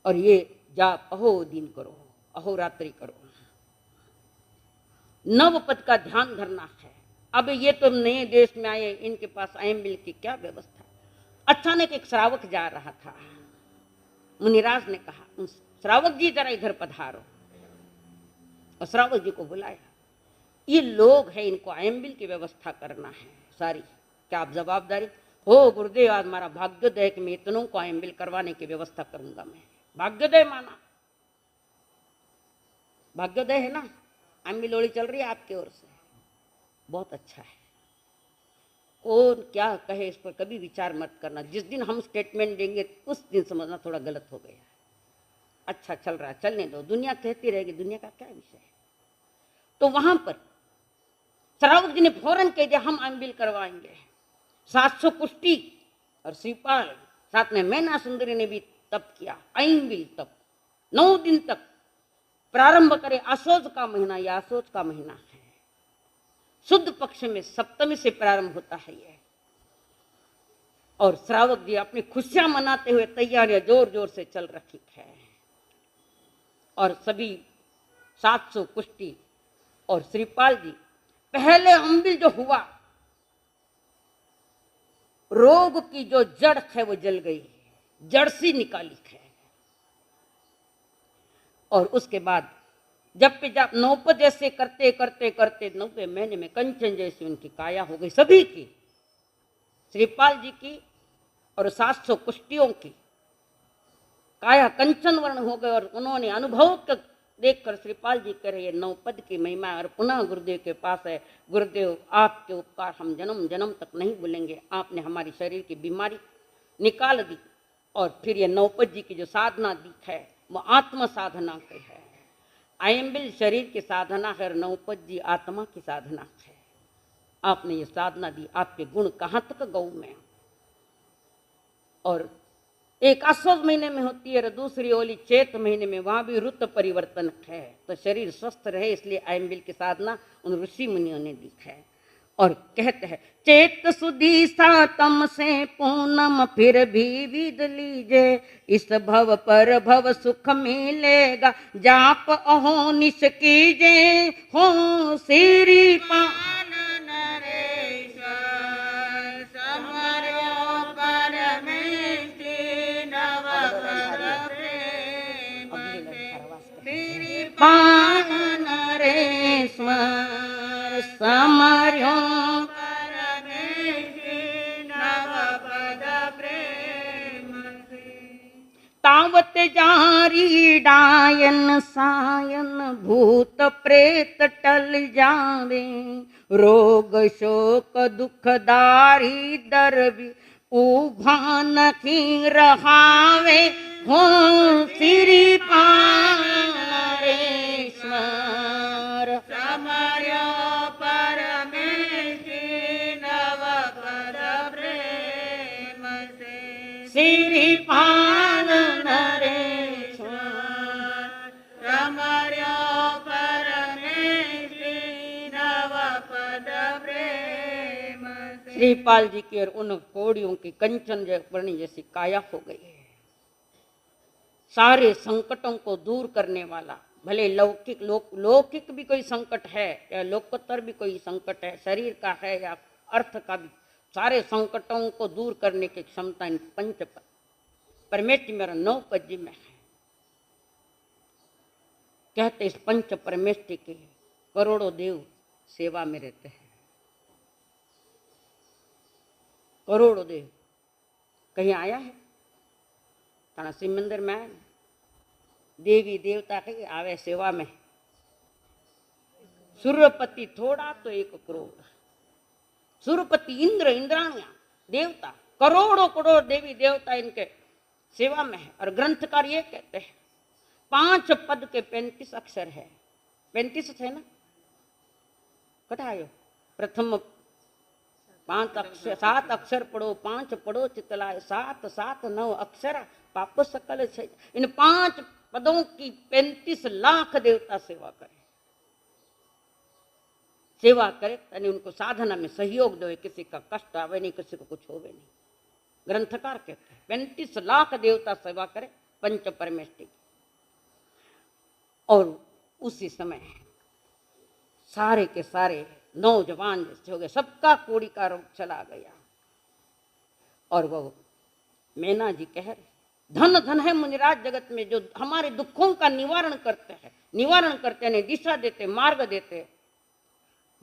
A: और ये जाप अहो दिन करो, अहोरात्रि करो, नव पद का ध्यान धरना है। अब ये तो नए देश में आए, इनके पास आयम्बिल की क्या व्यवस्था। अचानक एक श्रावक जा रहा था, मुनिराज ने कहा श्रावक जी जरा इधर पधारो, और श्रावक जी को बुलाया, ये लोग हैं इनको आयम्बिल की व्यवस्था करना है सारी, क्या आप जवाबदारी हो गुरुदेव, आज हमारा भाग्योदय है कि मैं इतनों को आयम्बिल करवाने की व्यवस्था करूंगा। मैं भाग्योदय माना, भाग्योदय है ना, आयम्बिल लोड़ी चल रही है आपकी ओर से, बहुत अच्छा है, कौन क्या कहे इस पर कभी विचार मत करना, जिस दिन हम स्टेटमेंट देंगे उस दिन समझना थोड़ा गलत हो गया, अच्छा चल रहा है चलने दो, दुनिया कहती रहेगी, दुनिया का क्या विषय है। तो वहां पर श्रावक जी ने फौरन कह दिया हम आयम्बिल करवाएंगे, 700 कुश्ती और श्रीपाल साथ में मैना सुंदरी ने भी तप किया, आयम्बिल तप 9 दिन तक प्रारंभ करे, आसोज का महीना, यह आसोज का महीना है, शुद्ध पक्ष में सप्तमी से प्रारंभ होता है ये। और श्रावक जी अपनी खुशियां मनाते हुए तैयारियां जोर जोर से चल रखी है, और सभी 700 कुश्ती और श्रीपाल जी, पहले अम्बिल जो हुआ, रोग की जो जड़ है वो जल गई, जड़ सी निकाली है। और उसके बाद जब पे जब नौपद जैसे करते करते करते 90 महीने में कंचन जैसी उनकी काया हो गई, सभी की, श्रीपाल जी की और 700 कुश्तियों की काया कंचन वर्ण हो गए, और उन्होंने अनुभव देखकर श्रीपाल जी कह रहे 9 पद की महिमा, और पुनः गुरुदेव के पास है, गुरुदेव आपके उपकार हम जन्म जन्म तक नहीं भूलेंगे, आपने हमारी शरीर की बीमारी निकाल दी। और फिर ये 9 पद जी की जो साधना दी है वो आत्म साधना की है, आयम्बिल शरीर की साधना है और 9 पद जी आत्मा की साधना है। आपने ये साधना दी, आपके गुण कहाँ तक गऊ में। और एक आसोज महीने में होती है और दूसरी ओली चैत महीने में, वहां भी ऋतु परिवर्तन है, तो शरीर स्वस्थ रहे इसलिए आयम्बिल की साधना उन ऋषि मुनियों ने दी है। और कहते हैं चैत सुदी सातम से पूनम फिर भी विद लीजे, इस भव पर भव सुख मिलेगा, जाप अहो निश कीजे, हो श्री पान नरेश्वर समर्यो पान नरेश्वर समर्यो तावत जारी डायन सायन भूत प्रेत टल जावे, रोग शोक दुख दारी दर भी उभान की रहावे, हो श्री पान नरेश्वर समर्यो परमेशी नवपद प्रेम से, श्री पान नरेश्वर समर्यो परमेशी नवपद प्रेम से। श्रीपाल जी की और उन कोड़ियों की कंचन वर्णी जैसी काया हो गई है, सारे संकटों को दूर करने वाला, भले लौकिक लौकिक भी कोई संकट है या लोकोत्तर भी कोई संकट है, शरीर का है या अर्थ का भी, सारे संकटों को दूर करने की क्षमता इन पंच परमेष्टि मेरा 9 पद में है। कहते इस पंच परमेष्टि के करोड़ों देव सेवा में रहते हैं। करोड़ों देव। कहीं आया है ताना शिव मंदिर में आया देवी देवता कहीं आवे सेवा में, सूर्यपति थोड़ा तो 1 करोड़, सूर्यपति इंद्र इंद्राणिया देवता करोड़ों करोड़ देवी देवता इनके सेवा में है। और ग्रंथकार ये कहते हैं 5 पद के 35 अक्षर है। 35 थे ना, कटायो प्रथम 5 अक्षर 7 अक्षर पढ़ो, 5 पढ़ो चितलाए, 7 7 9 अक्षर पाप सकल छे। इन 5 पदों की 35 लाख देवता सेवा करे, सेवा करे तने उनको साधना में सहयोग दो, किसी का कष्ट आवे नहीं, किसी को कुछ होवे नहीं। ग्रंथकार कहते हैं 35 लाख देवता सेवा करे पंच परमेष्टि की। और उसी समय सारे के सारे नौजवान जैसे हो गए, सबका कोड़ी का रोग चला गया। और वो मैना जी कह रहे धन धन है मुनिराज जगत में जो हमारे दुखों का निवारण करते हैं, दिशा देते, मार्ग देते,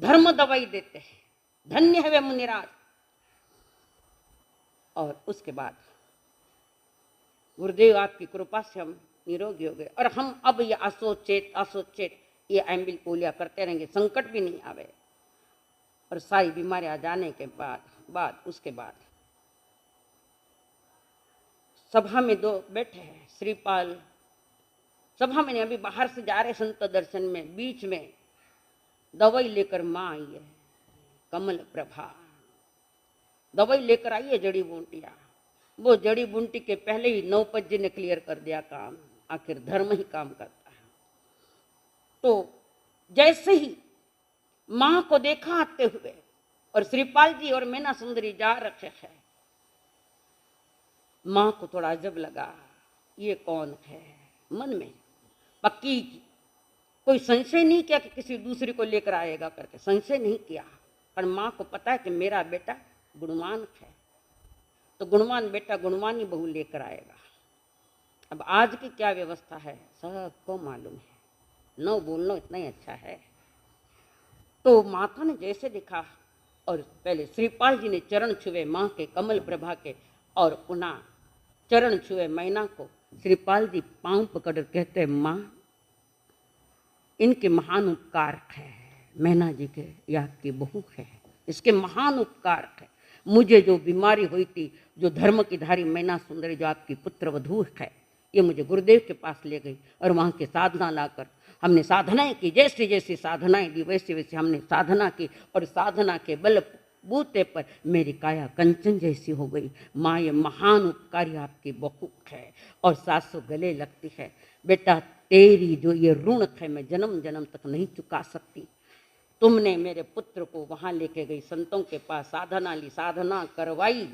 A: धर्म दवाई देते हैं, धन्य है वे मुनिराज। और उसके बाद गुरुदेव आपकी कृपा से हम निरोगी हो गए और हम अब ये असोचेत ये एम्बिल पोलिया करते रहेंगे, संकट भी नहीं आवे। और सारी बीमारियां जाने के बाद उसके बाद सभा में 2 बैठे हैं श्रीपाल, सभा में अभी बाहर से जा रहे संत दर्शन में, बीच में दवाई लेकर माँ आई है कमल प्रभा, दवाई लेकर आई है जड़ी बूटियां। वो जड़ी बूटी के पहले ही 9 पज्जे ने क्लियर कर दिया काम, आखिर धर्म ही काम करता है। तो जैसे ही मां को देखा आते हुए और श्रीपाल जी और मैना सुंदरी जा रखे हैं, मां को थोड़ा अजब लगा, ये कौन है। मन में पक्की कोई संशय नहीं किया कि किसी दूसरे को लेकर आएगा करके, संशय नहीं किया। पर मां को पता है कि मेरा बेटा गुणवान है, तो गुणवान बेटा गुणवान ही बहू लेकर आएगा। अब आज की क्या व्यवस्था है सबको मालूम है, न बोलना इतना ही अच्छा है। तो माता ने जैसे देखा और पहले श्रीपाल जी ने चरण छुए माँ के कमल प्रभा के, और पुनः चरण छुए मैना को। श्रीपाल जी पांव पकड़ कहते माँ इनके महान उपकार है, मैना जी के ये आपकी बहू है, इसके महान उपकार है। मुझे जो बीमारी हुई थी, जो धर्म की धारी मैना सुंदरी जो आपकी पुत्र वधू है, ये मुझे गुरुदेव के पास ले गई और वहाँ के साधना लाकर हमने साधनाएं की, जैसी जैसी साधनाएं दी वैसे वैसे हमने साधना की और साधना के बल बूते पर मेरी काया कंचन जैसी हो गई। माँ ये महान उपकारी आपकी बहू है। और सासू गले लगती है, बेटा तेरी जो ये ऋण है मैं जन्म जन्म तक नहीं चुका सकती। तुमने मेरे पुत्र को वहां लेके गई संतों के पास, साधना ली, साधना करवाई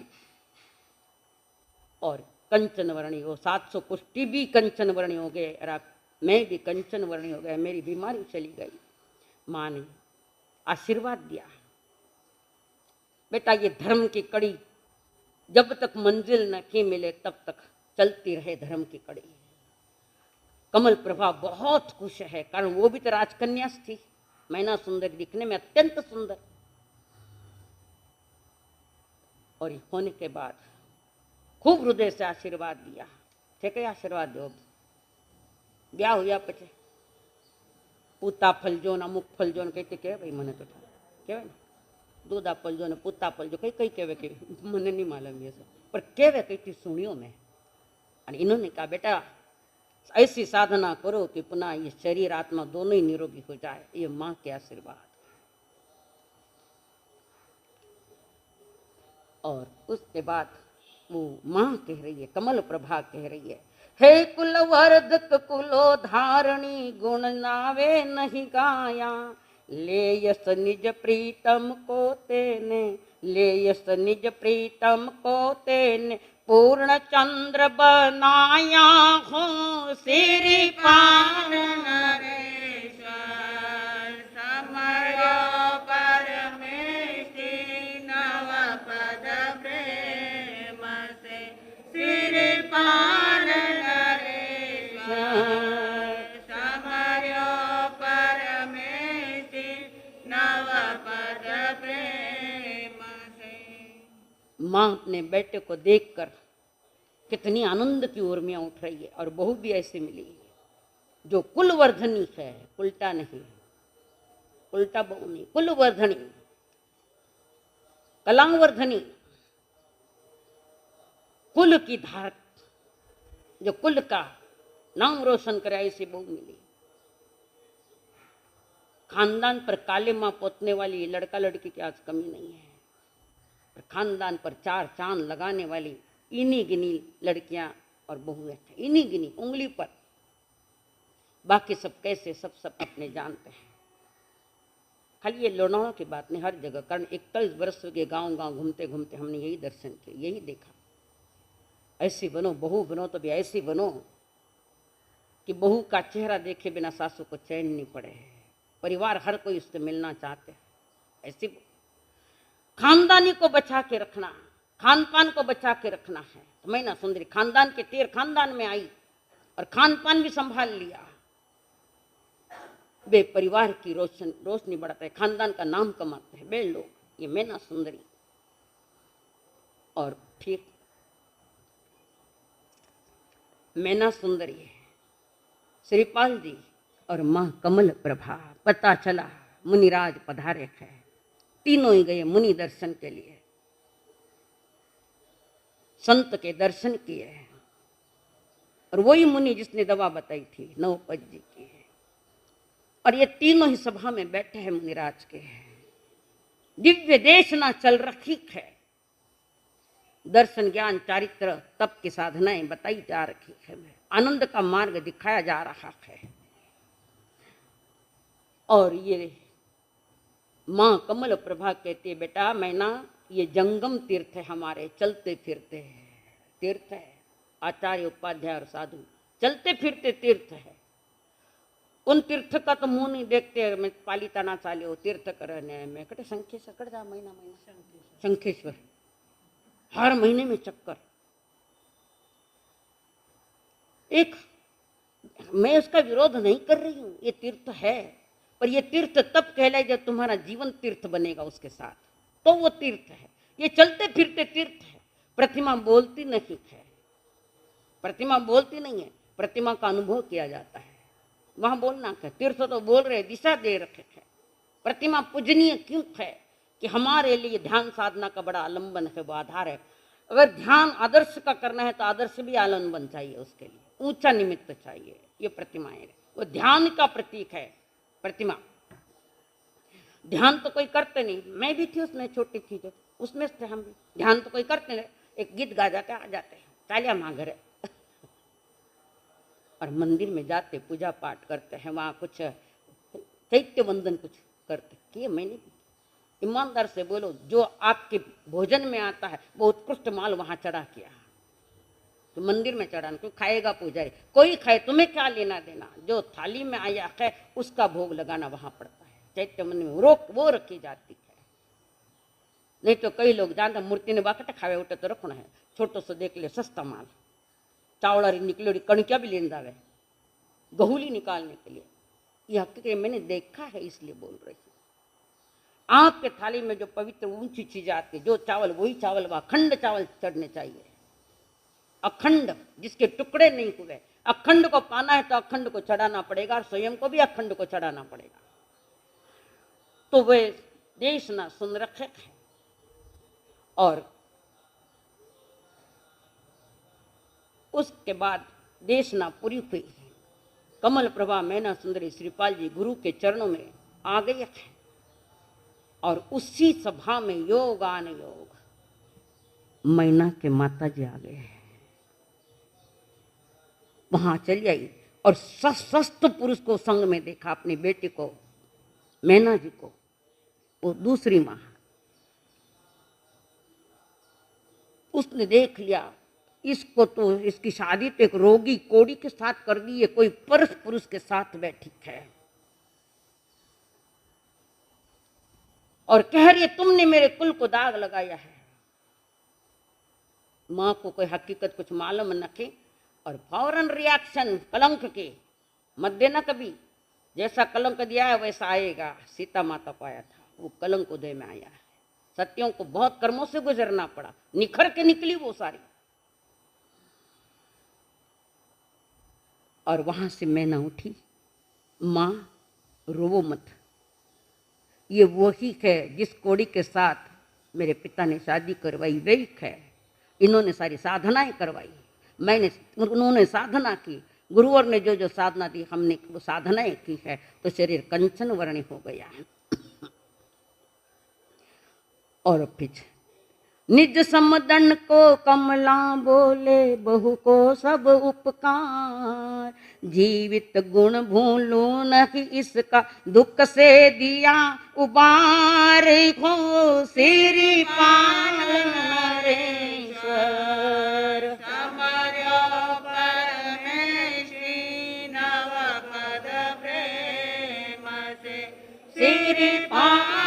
A: और कंचन वर्णी हो, 700 पुष्टि भी कंचन वर्णी हो गए और आप मैं भी कंचन वर्णी हो गया, मेरी बीमारी चली गई। माँ ने आशीर्वाद दिया, बेटा ये धर्म की कड़ी जब तक मंजिल नहीं मिले तब तक चलती रहे धर्म की कड़ी। कमल प्रभा बहुत खुश है, कारण वो भी तो राजकन्या थी, मैना सुंदर, दिखने में अत्यंत सुंदर। और होने के बाद खूब हृदय से आशीर्वाद दिया। थे कई आशीर्वाद दो ब्याह हुआ पचे पूता फलजो न अमुक फलजो ने कहते कहे भाई मैंने तो कहवे ना दूध फलजो ने पूता फलजो कई कई कहवे के मैंने नहीं मालूम ये सब, पर कहवे कई थी सुनियो मैं। और इन्होंने कहा बेटा ऐसी साधना करो कि पुनः ये शरीर आत्मा दोनों ही निरोगी हो जाए, ये माँ के आशीर्वाद। और उसके बाद वो माँ कह रही है, कमल प्रभा कह रही है, हे कुलवर्धक कुलो धारणी गुण नावे नहीं गाया, ले यस निज प्रीतम को तेने, ले यस निज प्रीतम को तेने, पूर्ण चंद्र बनाया हो श्रीपाल नरेश्वर, समरो परमेष्टि नव पद प्रेम से, श्रीपाल नरेश्वर समरो परमेष्टि नव पद प्रेम से। माँ अपने बेटे को देखकर कितनी आनंद की उर्मियाँ उठ रही है। और बहू भी ऐसी मिली जो कुलवर्धनी है, उल्टा नहीं, उल्टा बहू नहीं, कुलवर्धनी, कलावर्धनी, कुल की धारक, जो कुल का नाम रोशन करे, ऐसी बहू मिली। खानदान पर काले माँ पोतने वाली लड़का लड़की की आज कमी नहीं है, पर खानदान पर चार चांद लगाने वाली इन्हीं गिनी लड़कियां और बहुएं हैं, इन्हीं गिनी उंगली पर। बाकी सब कैसे, सब अपने जानते हैं। खाली ये लोनावला की बात नहीं, हर जगह। कारण 41 वर्ष के गांव गांव घूमते घूमते हमने यही दर्शन किया, यही देखा। ऐसी बनो, बहू बनो तो भी ऐसी बनो कि बहू का चेहरा देखे बिना सासू को चैन नहीं पड़े। परिवार हर कोई उससे मिलना चाहते हैं। ऐसी खानदानी को बचा के रखना, खान पान को बचा के रखना है। तो मैना सुंदरी खानदान के तीर खानदान में आई और खान पान भी संभाल लिया। वे परिवार की रोशनी बढ़ाते हैं, खानदान का नाम कमाते हैं वे लोग, ये मैना सुंदरी। और फिर मैना सुंदरी है, श्रीपाल जी और माँ कमल प्रभा। पता चला मुनिराज पधारे हैं। तीनों ही गए मुनि दर्शन के लिए, संत के दर्शन किए। और वही मुनि जिसने दवा बताई थी नवपत जी की। और ये तीनों ही सभा में बैठे हैं मुनिराज के। दिव्य देशना चल रखी है, दर्शन ज्ञान चारित्र तप की साधनाएं बताई जा रखी है, आनंद का मार्ग दिखाया जा रहा है। और ये माँ कमल प्रभा कहती है, बेटा मैना ये जंगम तीर्थ है, हमारे चलते फिरते तीर्थ है। आचार्य उपाध्याय और साधु चलते फिरते तीर्थ है। उन तीर्थ का तो मुंह नहीं देखते। मैं पालिताना चाल्यो तीर्थ करने में कटे शंखेश्वर कट जा महीना शंखेश्वर हर महीने में चक्कर। एक मैं उसका विरोध नहीं कर रही हूं, ये तीर्थ है, पर ये तीर्थ तब कहलाए जब तुम्हारा जीवन तीर्थ बनेगा उसके साथ, तो वो तीर्थ है। ये चलते फिरते तीर्थ है। प्रतिमा बोलती नहीं है, प्रतिमा बोलती नहीं है, प्रतिमा का अनुभव किया जाता है। वहां बोलना है, तीर्थ तो बोल रहे, दिशा दे रखे है। प्रतिमा पूजनीय क्यों है कि हमारे लिए ध्यान साधना का बड़ा आलंबन है, वो आधार है। अगर ध्यान आदर्श का करना है तो आदर्श भी आलंबन चाहिए, उसके लिए ऊंचा निमित्त चाहिए। ये प्रतिमाएं वो ध्यान का प्रतीक है। प्रतिमा ध्यान तो कोई करते नहीं, मैं भी थी उसमें, छोटी थी जब, उसमें थे हम भी। ध्यान तो कोई करते नहीं, एक गीत गा जाते आ जाते हैं, चालिया माँ घर और मंदिर में जाते पूजा पाठ करते हैं, वहाँ कुछ चैत्य वंदन कुछ करते किए। मैंने ईमानदार से बोलो, जो आपके भोजन में आता है वो उत्कृष्ट माल वहाँ चढ़ा किया, तो मंदिर में चढ़ाना क्यों? खाएगा पुजारी, कोई खाए, तुम्हें क्या लेना देना। जो थाली में आया है उसका भोग लगाना वहाँ पड़ता है। चैत्य मंदिर में वो रखी जाती है। नहीं तो कई लोग जानते मूर्ति ने बाकटे खावे उठे तो रखना है, छोटो सो देख ले सस्ता माल, चावड़ा निकलोड़ी कणिका भी लेन जावे गहूली निकालने के लिए। यह हकीकत मैंने देखा है, इसलिए बोल रही हूँ। आपके थाली में जो पवित्र ऊंची चीज आती है, जो चावल वही चावल, वह अखंड चावल चढ़ने चाहिए, अखंड, जिसके टुकड़े नहीं हुए। अखंड को पाना है तो अखंड को चढ़ाना पड़ेगा, और स्वयं को भी अखंड को चढ़ाना पड़ेगा। तो वे देश ना सुन रखे है। और उसके बाद देशना पूरी हुई। कमल प्रभा मैना सुंदरी श्रीपाल जी गुरु के चरणों में आ गए हैं। और उसी सभा में योगान योग मैना के माता जी आ गए हैं। वहां चली आई और स्वस्थ पुरुष को संग में देखा, अपनी बेटी को, मैना जी को। वो दूसरी माँ, उसने देख लिया इसको, तो इसकी शादी तो एक रोगी कोड़ी के साथ कर दी है, कोई परस पुरुष के साथ बैठी है। और कह रही है तुमने मेरे कुल को दाग लगाया है। माँ को कोई हकीकत कुछ मालूम न थी, और फौरन रिएक्शन कलंक के मत देना कभी, जैसा कलंक दिया है वैसा आएगा। सीता माता को आया था, वो कलंक उदय में आया है। सतियों को बहुत कर्मों से गुजरना पड़ा, निखर के निकली वो सारी। और वहां से मैना उठी, माँ रोवो मत, ये वही है जिस कोड़ी के साथ मेरे पिता ने शादी करवाई, वही है। इन्होंने सारी साधनाएं करवाई, उन्होंने साधना की, गुरुवर ने जो जो साधना दी, हमने वो साधनाएं की है, तो शरीर कंचन वर्ण हो गया है। और फिर निज समदन को कमला बोले, बहु को सब उपकार, जीवित गुण भूलू नहीं इसका, दुख से दिया उबार हो, श्री पाल नरेश्वर समर्यो परमेश्वरी, नव पद प्रेम से श्री पाल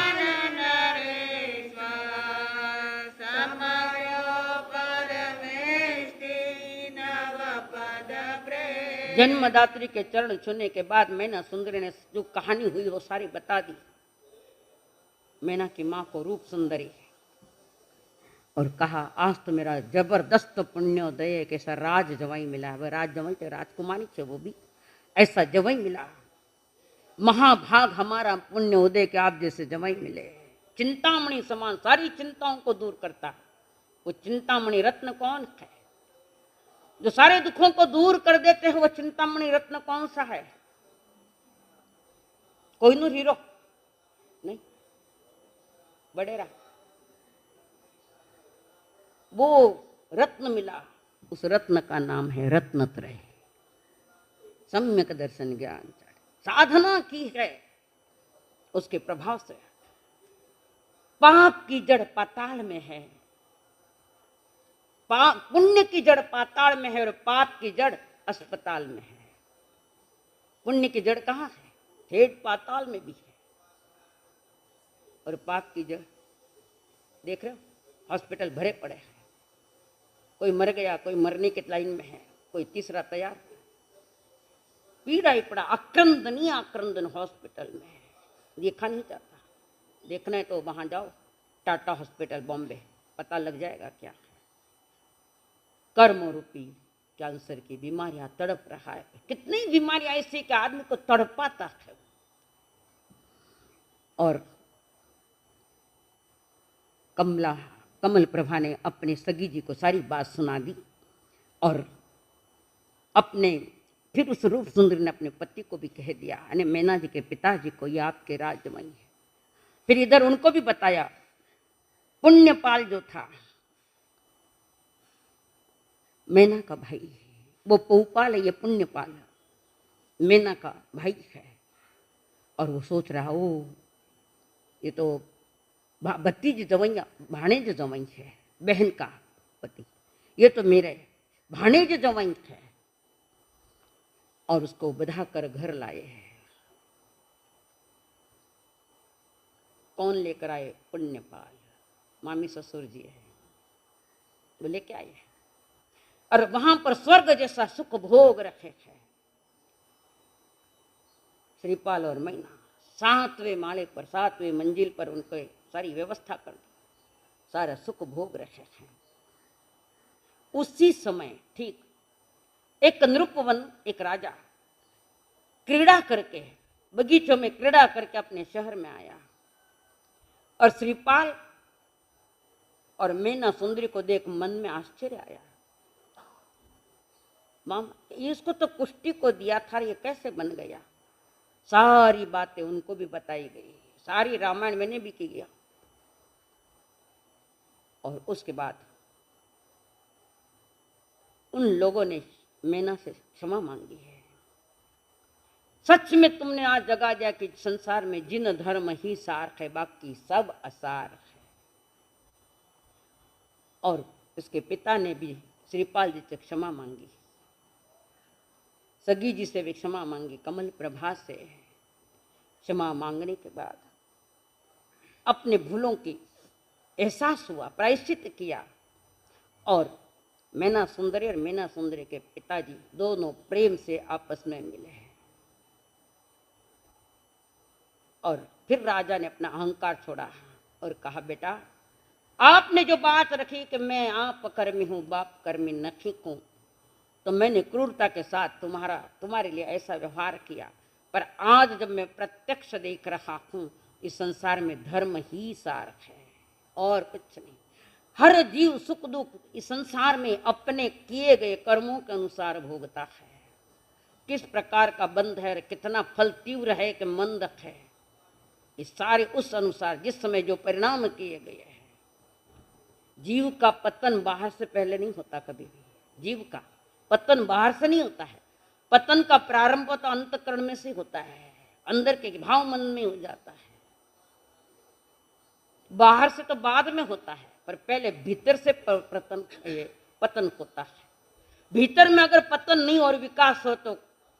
A: जन्मदात्री के चरण छूने के बाद मैना सुंदरी ने जो कहानी हुई वो सारी बता दी। मैना की माँ को रूप सुंदरी और कहा, आज तो मेरा जबरदस्त पुण्योदय, कैसा राज जवाई मिला है। वह राज जवाई थे, राजकुमारी थे, वो भी ऐसा जवाई मिला, महाभाग हमारा पुण्योदय के आप जैसे जवाई मिले। चिंतामणि समान सारी चिंताओं को दूर करता, वो चिंतामणि रत्न कौन है? जो सारे दुखों को दूर कर देते हैं, वो चिंतामणि रत्न कौन सा है? कोहिनूर हीरो नहीं, बड़ेरा, वो रत्न मिला। उस रत्न का नाम है रत्नत्रय, सम्यक दर्शन ज्ञान। साधना की है, उसके प्रभाव से पाप की जड़ पाताल में है, पुण्य की जड़ पाताल में है और पाप की जड़ अस्पताल में है। पुण्य की जड़ कहाँ है? ठेठ पाताल में भी है। और पाप की जड़ देख रहे हो, हॉस्पिटल भरे पड़े हैं, कोई मर गया, कोई मरने की लाइन में है, कोई तीसरा तैयार, पीड़ा ही पड़ा, आक्रंदन ही आक्रंदन हॉस्पिटल में है। देखा नहीं जाता, देखना है तो वहां जाओ, टाटा हॉस्पिटल बॉम्बे, पता लग जाएगा क्या। कर्म रूपी कैंसर की बीमारियां तड़प रहा है। कितनी बीमारियां ऐसी कि आदमी को तड़पाता है। और कमल प्रभा ने अपने सगी जी को सारी बात सुना दी और फिर उस रूप सुंदर ने अपने पति को भी कह दिया, यानी मैना जी के पिताजी को, ये आपके राजमई है। फिर इधर उनको भी बताया, पुण्यपाल जो था मैना का भाई, वो पौपाल है, ये पुण्यपाल मैना का भाई है। और वो सोच रहा, ओ ये तो भतीज जवैया, भाणेज जवई है, बहन का पति, ये तो मेरे भाणेज जवई है। और उसको बधा कर घर लाए हैं। कौन लेकर आए? पुण्यपाल, मामी ससुर जी है, वो लेके आए हैं। और वहां पर स्वर्ग जैसा सुख भोग रखे हैं। श्रीपाल और मैना 7वें माले पर, 7वें मंजिल पर उनको सारी व्यवस्था कर दी, सारा सुख भोग रखे हैं। उसी समय ठीक एक नृपवन, एक राजा क्रीड़ा करके, बगीचों में क्रीड़ा करके अपने शहर में आया और श्रीपाल और मैना सुंदरी को देख मन में आश्चर्य आया। मामा, इसको तो कुष्टी को दिया था, ये कैसे बन गया? सारी बातें उनको भी बताई गई, सारी रामायण मैंने भी किया। और उसके बाद उन लोगों ने मैना से क्षमा मांगी है। सच में तुमने आज जगा दिया कि संसार में जिन धर्म ही सार है, बाकी सब असार है। और उसके पिता ने भी श्रीपाल जी से क्षमा मांगी, सगी जी से भी क्षमा मांगी। कमल प्रभा से क्षमा मांगने के बाद अपने भूलों की एहसास हुआ, प्रायश्चित किया। और मैना सुंदरी और मैना सुंदरी के पिताजी दोनों प्रेम से आपस में मिले हैं। और फिर राजा ने अपना अहंकार छोड़ा और कहा, बेटा आपने जो बात रखी कि मैं आप कर्मी हूं बाप कर्मी नहीं हूं, तो मैंने क्रूरता के साथ तुम्हारे लिए ऐसा व्यवहार किया। पर आज जब मैं प्रत्यक्ष देख रहा हूं, इस संसार में धर्म ही सार है और कुछ नहीं। हर जीव सुख दुख इस संसार में अपने किए गए कर्मों के अनुसार भोगता है। किस प्रकार का बंध है, कितना फल तीव्र है कि मंद है, इस सारे उस अनुसार जिस समय जो परिणाम किए गए हैं। जीव का पतन बाहर से पहले नहीं होता, कभी भी जीव का पतन बाहर से नहीं होता है। पतन का प्रारंभ तो अंतःकरण में से होता है, अंदर के भाव मन में हो जाता है। बाहर से तो बाद में होता है, पर पहले भीतर से पतन होता है। भीतर में अगर पतन नहीं और विकास हो तो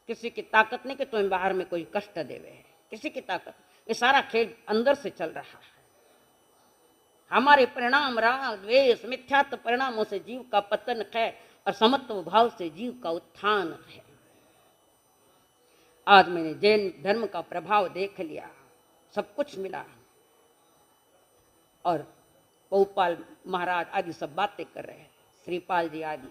A: किसी की ताकत नहीं कि तुम्हें बाहर में कोई कष्ट देवे है, किसी की ताकत। ये सारा खेल अंदर से चल रहा है। हमारे परिणाम राग द्वेष मिथ्यात्व परिणामों से जीव का पतन है और समत्व भाव से जीव का उत्थान है। आज मैंने जैन धर्म का प्रभाव देख लिया, सब कुछ मिला। और पहुपाल महाराज आदि सब बातें कर रहे हैं, श्रीपाल जी आदि।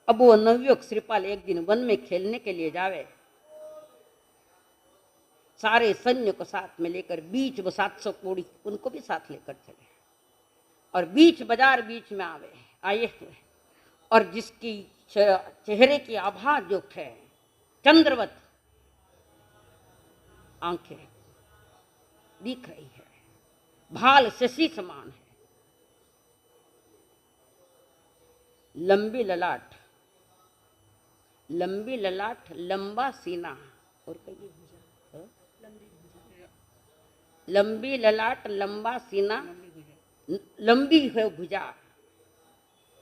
A: अब वो नवयुवक श्रीपाल एक दिन वन में खेलने के लिए जावे, सारे सैन्य को साथ में लेकर, बीच वो 700 कोड़ी उनको भी साथ लेकर चले, और बीच बाजार बीच में आए हुए, और जिसकी चेहरे की आभा जो है चंद्रवत आंखें दिख रही है, भाल शशि समान है, लंबी ललाट लंबा सीना, और कहिए लंबी ललाट लंबा सीना लंबी है भुजा।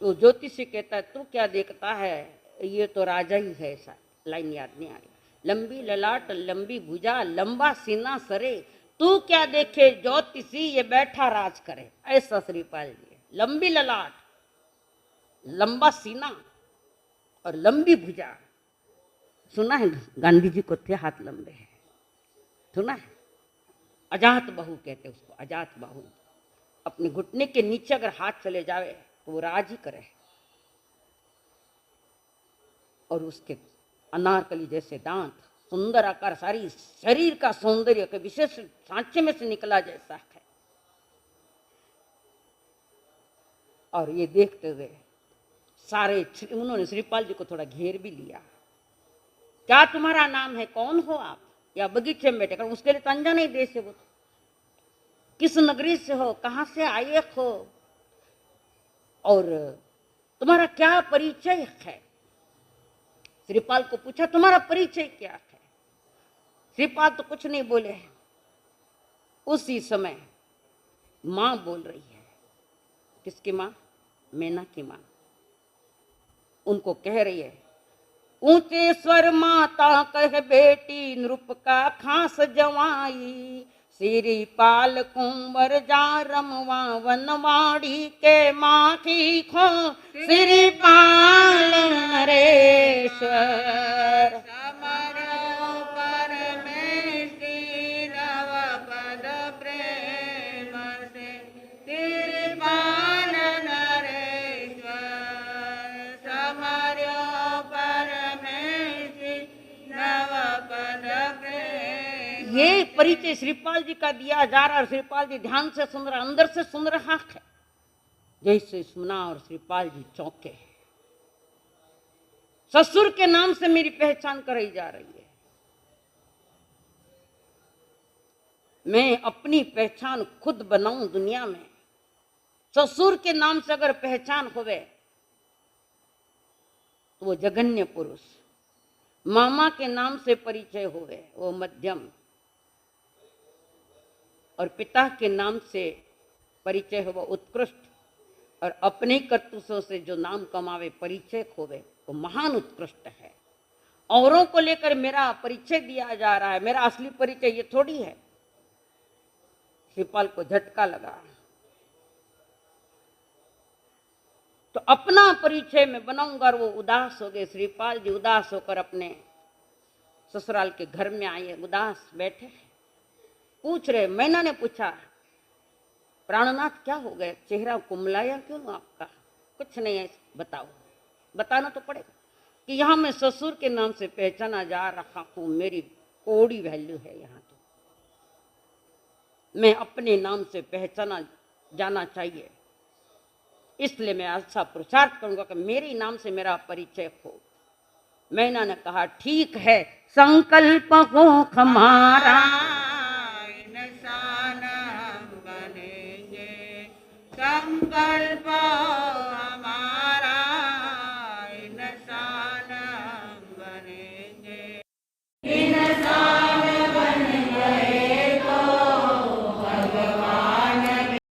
A: तो ज्योतिषी कहता है तू क्या देखता है, ये तो राजा ही है, ऐसा लाइन याद नहीं आ रही। लंबी ललाट लंबी भुजा लंबा सीना सरे, तू क्या देखे ज्योतिषी ये बैठा राज करे। ऐसा श्रीपाल जी, लंबी ललाट लंबा सीना और लंबी भुजा। सुना है गांधी जी को थे हाथ लंबे हैं, सुना है। अजात बाहु कहते उसको, अजात बाहु। अपने घुटने के नीचे अगर हाथ चले जावे तो वो राज ही करे। और उसके अनारकली जैसे दांत, सुंदर आकार, सारी शरीर का सौंदर्य के विशेष सांचे में से निकला जैसा है। और ये देखते हुए सारे उन्होंने श्रीपाल जी को थोड़ा घेर भी लिया। क्या तुम्हारा नाम है, कौन हो आप, या बगीचे में बैठे कर, उसके लिए तो अनजान ही देश है वो, किस नगरी से हो, कहां से आए हो, और तुम्हारा क्या परिचय है। श्रीपाल को पूछा तुम्हारा परिचय क्या है। श्रीपाल तो कुछ नहीं बोले। उसी समय मां बोल रही है। किसकी मां? मैना की मां। उनको कह रही है, ऊंचे स्वर माता कह बेटी नृप का खास जवाई, श्रीपाल कुंवर जा रमवा वनवाड़ी के माखी खो, श्रीपाल नरेश्वर ये परिचय श्रीपाल जी का दिया जा रहा है। श्रीपाल जी ध्यान से सुन रहा, अंदर से सुन रहा है। जैसे सुना और श्रीपाल जी चौंके। ससुर के नाम से मेरी पहचान कराई जा रही है। मैं अपनी पहचान खुद बनाऊं दुनिया में। ससुर के नाम से अगर पहचान होवे तो वो जघन्य पुरुष, मामा के नाम से परिचय होवे वो मध्यम, और पिता के नाम से परिचय हो वो उत्कृष्ट, और अपने कर्तव्यों से जो नाम कमावे परिचय होवे वो महान उत्कृष्ट है। औरों को लेकर मेरा परिचय दिया जा रहा है, मेरा असली परिचय ये थोड़ी है। श्रीपाल को झटका लगा। तो अपना परिचय में बनाऊंगा, और वो उदास हो गए। श्रीपाल जी उदास होकर अपने ससुराल के घर में आए, उदास बैठे। पूछ रहे, मैना ने पूछा प्राणनाथ क्या हो गया, चेहरा कुमलाया क्यों आपका? कुछ नहीं है, बताओ। बताना तो पड़ेगा कि यहाँ मैं ससुर के नाम से पहचाना जा रहा हूँ, मेरी कोड़ी वैल्यू है यहाँ तो, मैं अपने नाम से पहचाना जाना चाहिए। इसलिए मैं ऐसा पुरुषार्थ करूंगा कि मेरे नाम से मेरा परिचय हो। मैना ने कहा ठीक है, संकल्प हो हमारा,
B: इंसान हम बनेंगे, संकल्प